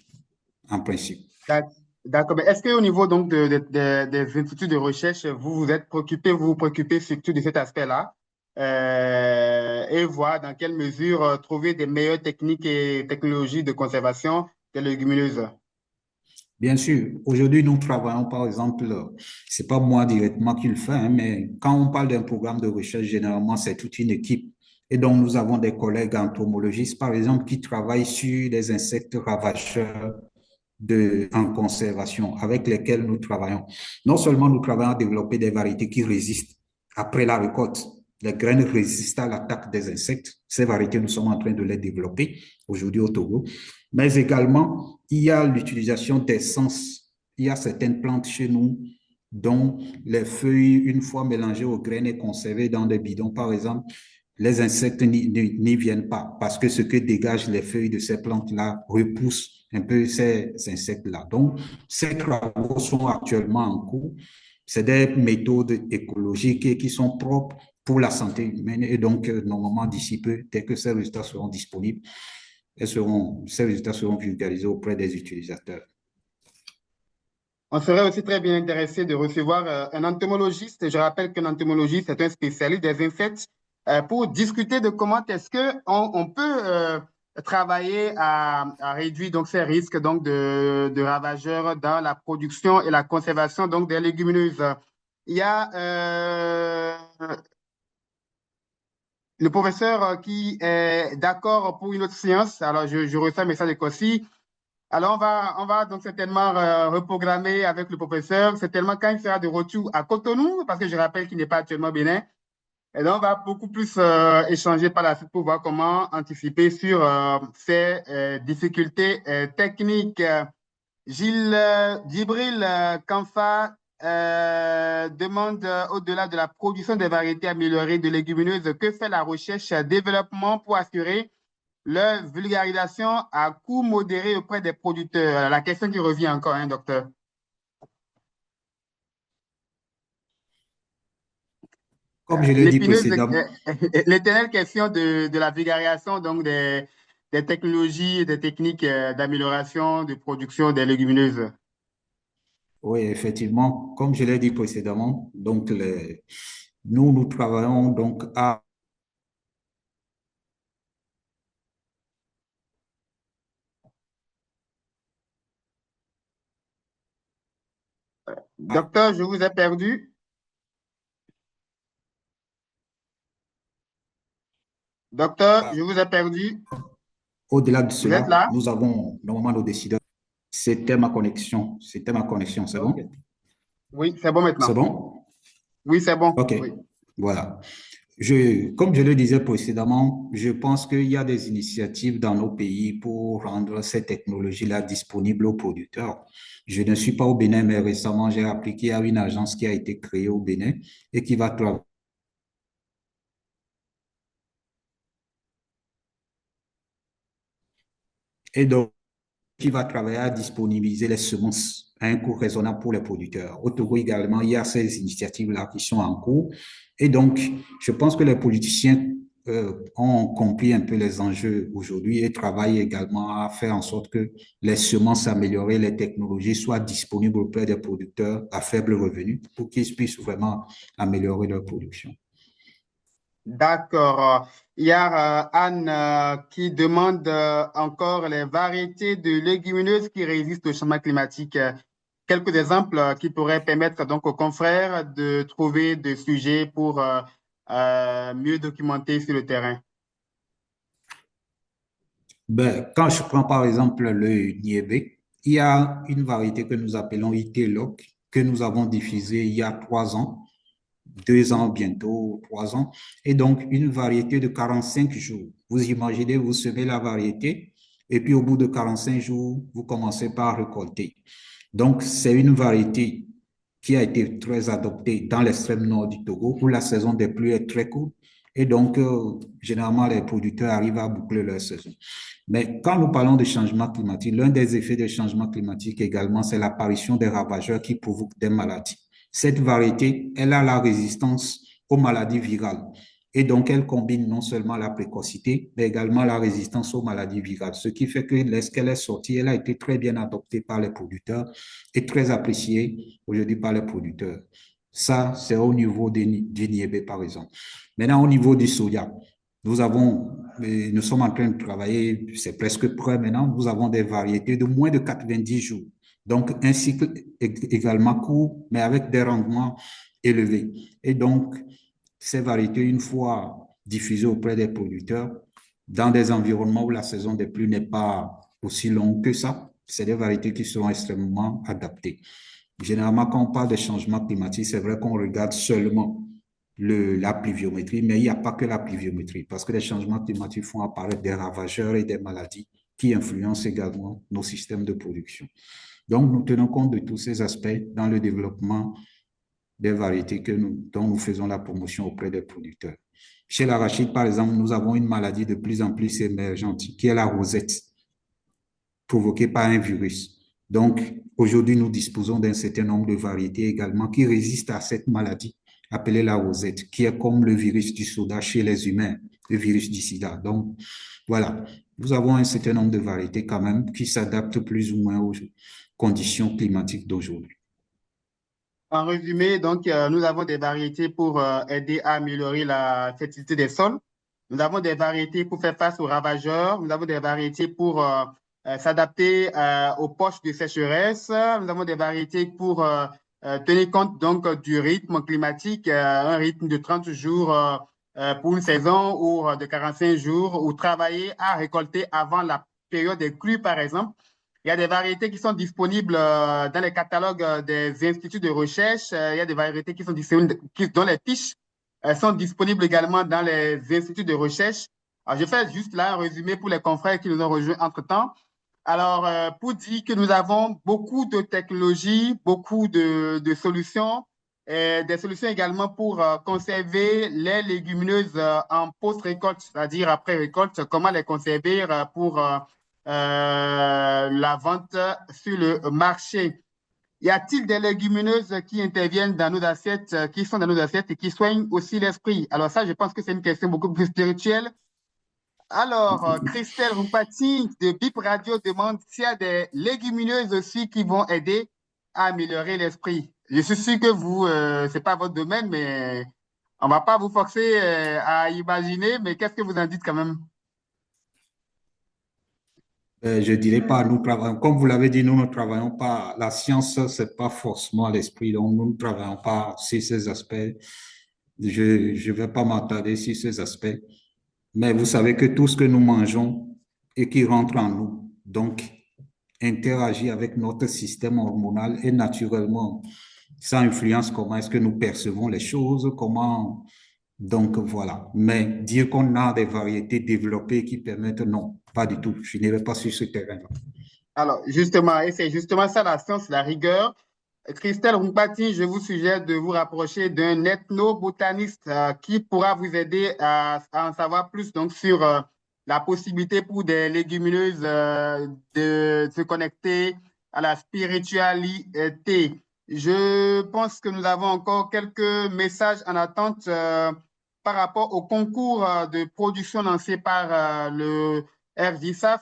en principe. D'ac- D'accord. Mais est-ce qu'au niveau donc des instituts de recherche, vous vous préoccupez surtout de cet aspect-là et voir dans quelle mesure trouver des meilleures techniques et technologies de conservation des légumineuses? Bien sûr, aujourd'hui, nous travaillons, par exemple, c'est pas moi directement qui le fais, hein, mais quand on parle d'un programme de recherche, généralement, c'est toute une équipe. Et donc, nous avons des collègues entomologistes, par exemple, qui travaillent sur des insectes ravageurs en conservation avec lesquels nous travaillons. Non seulement nous travaillons à développer des variétés qui résistent après la récolte. Les graines résistent à l'attaque des insectes. Ces variétés, nous sommes en train de les développer aujourd'hui au Togo. Mais également, il y a l'utilisation d'essences. Il y a certaines plantes chez nous dont les feuilles, une fois mélangées aux graines et conservées dans des bidons, par exemple, les insectes n'y viennent pas parce que ce que dégagent les feuilles de ces plantes-là repousse un peu ces insectes-là. Donc, ces travaux sont actuellement en cours. C'est des méthodes écologiques et qui sont propres pour la santé humaine. Et donc, normalement, d'ici peu, dès que ces résultats seront disponibles, ces résultats seront vulgarisés auprès des utilisateurs. On serait aussi très bien intéressé de recevoir un entomologiste. Je rappelle qu'un entomologiste est un spécialiste des insectes pour discuter de comment est-ce que on peut travailler à réduire donc ces risques donc de ravageurs dans la production et la conservation donc des légumineuses. Il y a le professeur qui est d'accord pour une autre séance. Alors je reçois un message de Kossi. Alors, on va donc certainement reprogrammer avec le professeur, certainement quand il sera de retour à Cotonou, parce que je rappelle qu'il n'est pas actuellement au Bénin. Et donc, on va beaucoup plus échanger par la suite pour voir comment anticiper sur ces difficultés techniques. Gilles Djibril Kamfa demande au-delà de la production des variétés améliorées de légumineuses, que fait la recherche et développement pour assurer leur vulgarisation à coût modéré auprès des producteurs? La question qui revient encore, hein, docteur. Comme je l'ai dit L'épineuse, précédemment, l'éternelle question de la vulgarisation donc des technologies et des techniques d'amélioration de production des légumineuses. oui, effectivement, comme je l'ai dit précédemment, donc nous travaillons donc à Docteur, je vous ai perdu. Docteur, je vous ai perdu. au-delà de Vous êtes cela, là? nous avons normalement nos décideurs. C'était ma connexion, c'est OK. bon? Oui, c'est bon C'est maintenant. bon? Oui, c'est bon. OK, Oui. voilà. Comme je le disais précédemment, je pense qu'il y a des initiatives dans nos pays pour rendre ces technologies-là disponibles aux producteurs. Je ne suis pas au Bénin, mais récemment, j'ai appris qu'il y a une agence qui a été créée au Bénin et qui va travailler. Et donc, qui va travailler à disponibiliser les semences à un coût raisonnable pour les producteurs. Au Togo également, il y a ces initiatives-là qui sont en cours. Et donc, je pense que les politiciens ont compris un peu les enjeux aujourd'hui et travaillent également à faire en sorte que les semences améliorées, les technologies soient disponibles auprès des producteurs à faible revenu pour qu'ils puissent vraiment améliorer leur production. D'accord. Il y a Anne qui demande encore les variétés de légumineuses qui résistent au changement climatique. Quelques exemples qui pourraient permettre donc aux confrères de trouver des sujets pour mieux documenter sur le terrain. Ben, quand je prends par exemple le niébé, il y a une variété que nous appelons Iteloc, que nous avons diffusée il y a 3 ans, 2 ans bientôt, 3 ans, et donc une variété de 45 jours. Vous imaginez, vous semez la variété, et puis au bout de 45 jours, vous commencez par récolter. Donc, c'est une variété qui a été très adoptée dans l'extrême nord du Togo, où la saison des pluies est très courte. Et donc, généralement, les producteurs arrivent à boucler leur saison. Mais quand nous parlons de changement climatique, l'un des effets des changements climatiques également, c'est l'apparition des ravageurs qui provoquent des maladies. Cette variété, elle a la résistance aux maladies virales. Et donc, elle combine non seulement la précocité, mais également la résistance aux maladies virales. Ce qui fait que lorsqu'elle est sortie, elle a été très bien adoptée par les producteurs et très appréciée aujourd'hui par les producteurs. Ça, c'est au niveau du niébé, par exemple. Maintenant, au niveau du soja, nous sommes en train de travailler, c'est presque prêt maintenant, nous avons des variétés de moins de 90 jours. Donc, un cycle également court, mais avec des rendements élevés. Et donc, ces variétés, une fois diffusées auprès des producteurs, dans des environnements où la saison des pluies n'est pas aussi longue que ça, c'est des variétés qui seront extrêmement adaptées. Généralement, quand on parle de changement climatique, c'est vrai qu'on regarde seulement la pluviométrie, mais il n'y a pas que la pluviométrie, parce que les changements climatiques font apparaître des ravageurs et des maladies qui influencent également nos systèmes de production. Donc, nous tenons compte de tous ces aspects dans le développement des variétés dont nous faisons la promotion auprès des producteurs. Chez l'arachide, par exemple, nous avons une maladie de plus en plus émergente, qui est la rosette, provoquée par un virus. Donc, aujourd'hui, nous disposons d'un certain nombre de variétés également qui résistent à cette maladie appelée la rosette, qui est comme le virus du soda chez les humains, le virus du sida. Donc, voilà, nous avons un certain nombre de variétés quand même qui s'adaptent plus ou moins aux conditions climatiques d'aujourd'hui. En résumé, donc, nous avons des variétés pour aider à améliorer la fertilité des sols. Nous avons des variétés pour faire face aux ravageurs. Nous avons des variétés pour s'adapter aux poches de sécheresse. Nous avons des variétés pour tenir compte donc du rythme climatique, un rythme de 30 jours pour une saison ou de 45 jours, ou travailler à récolter avant la période des crues, par exemple. Il y a des variétés qui sont disponibles dans les catalogues des instituts de recherche. Il y a des variétés qui sont disponibles, dont les fiches sont disponibles également dans les instituts de recherche. Alors, je fais juste là un résumé pour les confrères qui nous ont rejoints entre-temps. Alors, pour dire que nous avons beaucoup de technologies, beaucoup de solutions, et des solutions également pour conserver les légumineuses en post-récolte, c'est-à-dire après récolte, comment les conserver pour la vente sur le marché. Y a-t-il des légumineuses qui interviennent dans nos assiettes, qui sont dans nos assiettes et qui soignent aussi l'esprit? Alors ça, je pense que c'est une question beaucoup plus spirituelle. Alors, Christelle Roupati de Bip Radio demande s'il y a des légumineuses aussi qui vont aider à améliorer l'esprit. Je suis sûr que vous, c'est pas votre domaine, mais on va pas vous forcer à imaginer, mais qu'est-ce que vous en dites quand même? Je dirais pas, nous travaillons, comme vous l'avez dit, nous ne travaillons pas, la science, c'est pas forcément l'esprit, donc nous ne travaillons pas sur ces aspects. Je vais pas m'attarder sur ces aspects, mais vous savez que tout ce que nous mangeons et qui rentre en nous, donc, interagit avec notre système hormonal et naturellement, ça influence comment est-ce que nous percevons les choses, comment, donc voilà. Mais dire qu'on a des variétés développées qui permettent, non, pas du tout. Je n'irai pas sur ce terrain-là. Alors, justement, et c'est justement ça la science, la rigueur. Christelle Rumpati, je vous suggère de vous rapprocher d'un ethnobotaniste qui pourra vous aider à en savoir plus donc, sur la possibilité pour des légumineuses de se connecter à la spiritualité. Je pense que nous avons encore quelques messages en attente par rapport au concours de production lancé par le RGSAF.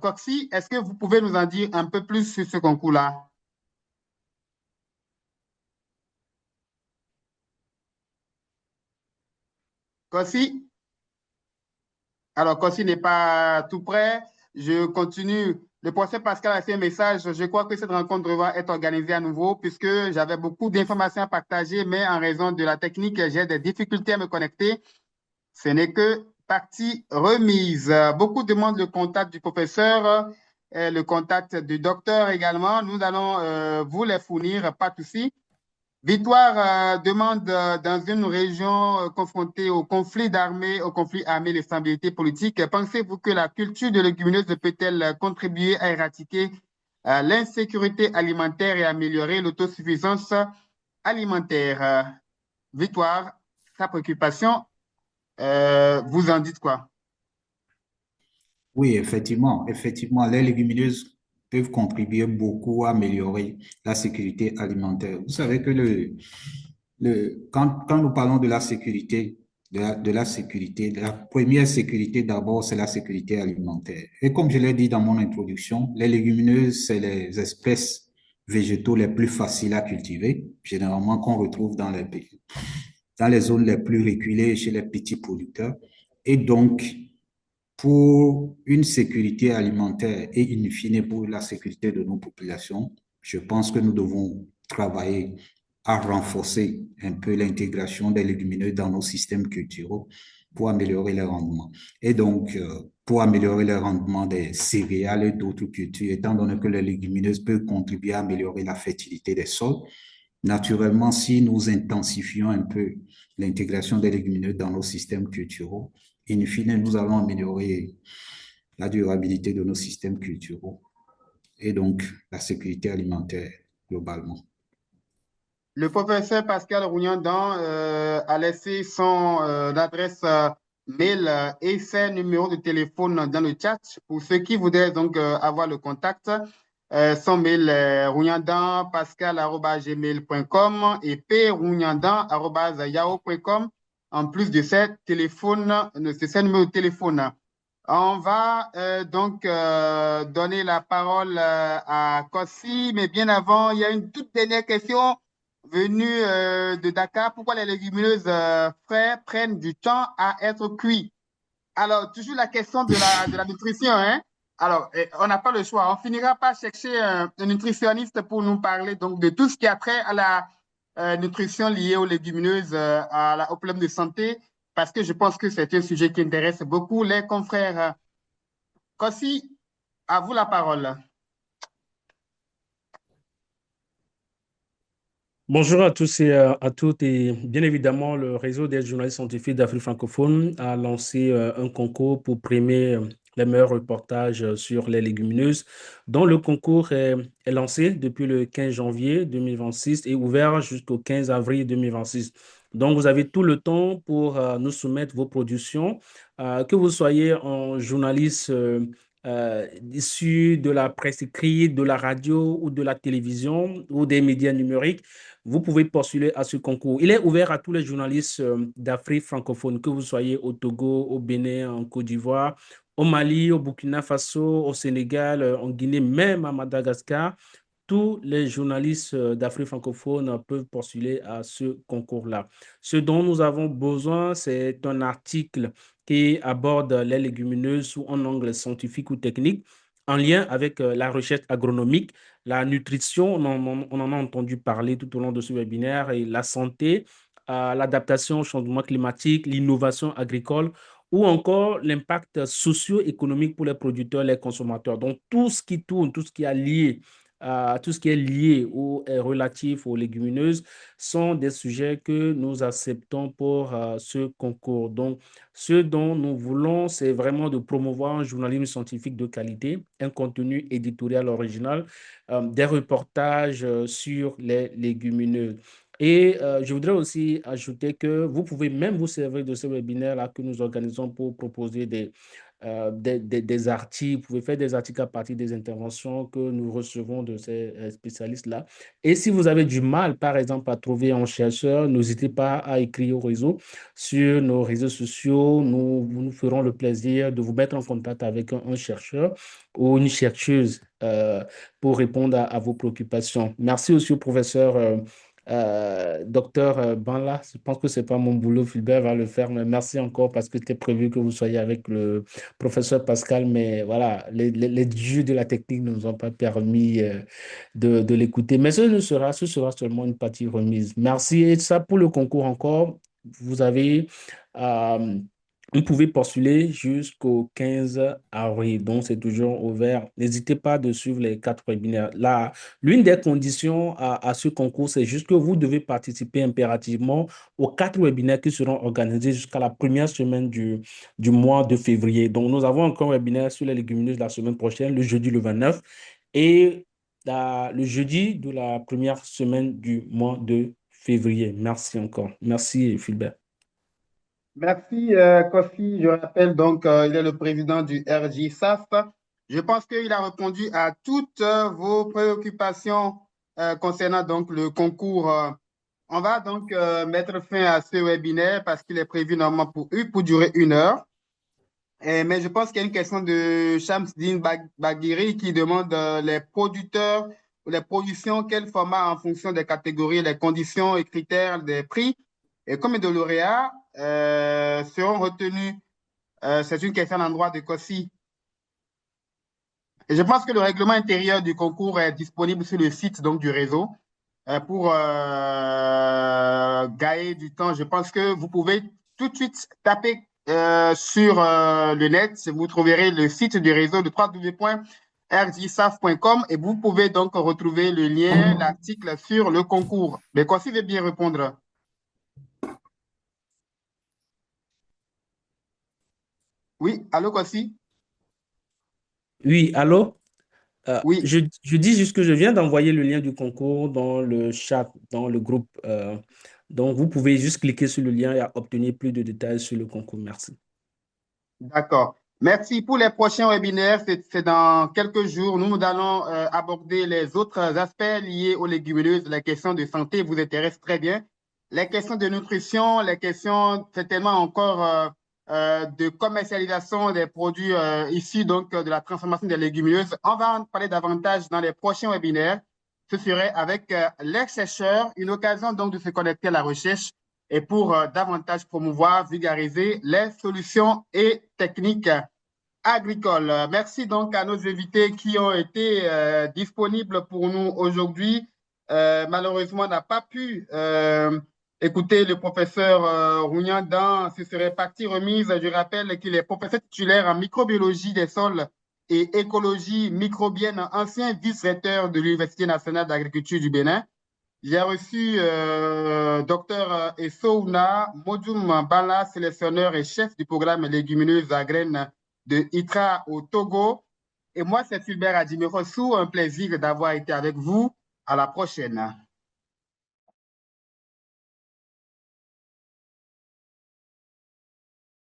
Coxy, est-ce que vous pouvez nous en dire un peu plus sur ce concours-là? Coxy? Alors, Coxy n'est pas tout prêt. Je continue. Le professeur Pascal a fait un message. Je crois que cette rencontre va être organisée à nouveau puisque j'avais beaucoup d'informations à partager, mais en raison de la technique, j'ai des difficultés à me connecter. Ce n'est que partie remise. Beaucoup demandent le contact du professeur, le contact du docteur également. Nous allons vous les fournir, pas de souci. Victoire demande dans une région confrontée au conflit d'armée, au conflit armé, les stabilités politiques, pensez-vous que la culture de légumineuses peut-elle contribuer à éradiquer l'insécurité alimentaire et améliorer l'autosuffisance alimentaire? Victoire. sa préoccupation. Vous en dites quoi? Oui, effectivement, les légumineuses peuvent contribuer beaucoup à améliorer la sécurité alimentaire. Vous savez que quand nous parlons de la sécurité, de la sécurité, la première sécurité d'abord, c'est la sécurité alimentaire. Et comme je l'ai dit dans mon introduction, les légumineuses, c'est les espèces végétaux les plus faciles à cultiver, généralement qu'on retrouve dans les zones les plus reculées chez les petits producteurs. Et donc, pour une sécurité alimentaire et in fine pour la sécurité de nos populations, je pense que nous devons travailler à renforcer un peu l'intégration des légumineuses dans nos systèmes culturels pour améliorer les rendements. Et donc, pour améliorer le rendement des céréales et d'autres cultures, étant donné que les légumineuses peuvent contribuer à améliorer la fertilité des sols, naturellement, si nous intensifions un peu l'intégration des légumineuses dans nos systèmes culturels, in fine, nous allons améliorer la durabilité de nos systèmes culturels et donc la sécurité alimentaire globalement. Le professeur Pascal Rougnan a laissé son adresse mail et ses numéros de téléphone dans le chat pour ceux qui voudraient donc avoir le contact. Son mail est rougnadan.pascal@gmail.com et prougnadan@yahoo.com. En plus de ces téléphones, de ces numéros de téléphone. On va donc donner la parole à Kossi, mais bien avant, il y a une toute dernière question venue de Dakar. Pourquoi les légumineuses frais prennent du temps à être cuits? Alors, toujours la question de la nutrition, hein? Alors, on n'a pas le choix. On finira par chercher un nutritionniste pour nous parler donc de tout ce qui a trait à la nutrition liée aux légumineuses, au problème de santé, parce que je pense que c'est un sujet qui intéresse beaucoup les confrères. Kossi, à vous la parole. Bonjour à tous et à toutes. Et bien évidemment, le réseau des journalistes scientifiques d'Afrique francophone a lancé un concours pour primer les meilleurs reportages sur les légumineuses, dont le concours est lancé depuis le 15 janvier 2026 et ouvert jusqu'au 15 avril 2026. Donc, vous avez tout le temps pour nous soumettre vos productions, que vous soyez un journaliste issu de la presse écrite, de la radio ou de la télévision ou des médias numériques. Vous pouvez postuler à ce concours. Il est ouvert à tous les journalistes d'Afrique francophone, que vous soyez au Togo, au Bénin, en Côte d'Ivoire, au Mali, au Burkina Faso, au Sénégal, en Guinée, même à Madagascar. Tous les journalistes d'Afrique francophone peuvent postuler à ce concours-là. Ce dont nous avons besoin, c'est un article qui aborde les légumineuses sous un angle scientifique ou technique en lien avec la recherche agronomique, la nutrition, on en a entendu parler tout au long de ce webinaire, et la santé, l'adaptation au changement climatique, l'innovation agricole ou encore l'impact socio-économique pour les producteurs, les consommateurs. Donc, tout ce qui tourne, tout ce qui est lié ou est relatif aux légumineuses sont des sujets que nous acceptons pour ce concours. Donc, ce dont nous voulons, c'est vraiment de promouvoir un journalisme scientifique de qualité, un contenu éditorial original, des reportages sur les légumineuses. Et je voudrais aussi ajouter que vous pouvez même vous servir de ce webinaire-là que nous organisons pour proposer des articles. Vous pouvez faire des articles à partir des interventions que nous recevons de ces spécialistes-là. Et si vous avez du mal, par exemple, à trouver un chercheur, n'hésitez pas à écrire au réseau sur nos réseaux sociaux. Nous ferons le plaisir de vous mettre en contact avec un chercheur ou une chercheuse pour répondre à vos préoccupations. Merci aussi au professeur docteur Banla. Je pense que ce n'est pas mon boulot, Philbert va le faire, mais merci encore parce que c'était prévu que vous soyez avec le professeur Pascal, mais voilà, les dieux de la technique ne nous ont pas permis de l'écouter. Mais ce sera seulement une partie remise. Merci. Et ça, pour le concours encore, vous avez euh, vous pouvez postuler jusqu'au 15 avril, donc c'est toujours ouvert. N'hésitez pas de suivre les 4 webinaires. Là, l'une des conditions à ce concours, c'est juste que vous devez participer impérativement aux 4 webinaires qui seront organisés jusqu'à la première semaine du mois de février. Donc, nous avons encore un webinaire sur les légumineuses la semaine prochaine, le jeudi le 29, et le jeudi de la première semaine du mois de février. Merci encore. Merci, Philbert. Merci, Kofi. Je rappelle donc, il est le président du RJ-SAF. Je pense qu'il a répondu à toutes vos préoccupations concernant donc le concours. On va donc mettre fin à ce webinaire parce qu'il est prévu normalement pour durer 1 heure. Mais je pense qu'il y a une question de Shamsdin Baghiri qui demande les producteurs ou les productions, quel format en fonction des catégories, les conditions et critères des prix et combien de lauréats seront retenus. C'est une question à l'endroit de Kossi. Et je pense que le règlement intérieur du concours est disponible sur le site donc, du réseau pour gagner du temps. Je pense que vous pouvez tout de suite taper sur le net. Vous trouverez le site du réseau de www.rjsaf.com et vous pouvez donc retrouver le lien, l'article sur le concours. Mais Kossi veut bien répondre. Oui, allô Kossi? Oui, allô? Oui, Je dis juste que je viens d'envoyer le lien du concours dans le chat, dans le groupe. Donc, vous pouvez juste cliquer sur le lien et obtenir plus de détails sur le concours. Merci. d'accord. Merci. Pour les prochains webinaires, c'est dans quelques jours. Nous allons aborder les autres aspects liés aux légumineuses. Les questions de santé vous intéressent très bien. Les questions de nutrition, les questions certainement encore de commercialisation des produits issus donc de la transformation des légumineuses. On va en parler davantage dans les prochains webinaires. Ce serait avec les chercheurs, une occasion donc de se connecter à la recherche et pour davantage promouvoir, vulgariser les solutions et techniques agricoles. Merci donc à nos invités qui ont été disponibles pour nous aujourd'hui. Malheureusement, on n'a pas pu écouter le professeur Rougnan dans ce serait partie remise. Je rappelle qu'il est professeur titulaire en microbiologie des sols et écologie microbienne, ancien vice-recteur de l'Université nationale d'agriculture du Bénin. J'ai reçu Dr Essouna Modjoum Bala, sélectionneur et chef du programme légumineuses à graines de ITRA au Togo. Et moi, c'est Fulbert Adjimirossou. Un plaisir d'avoir été avec vous. À la prochaine.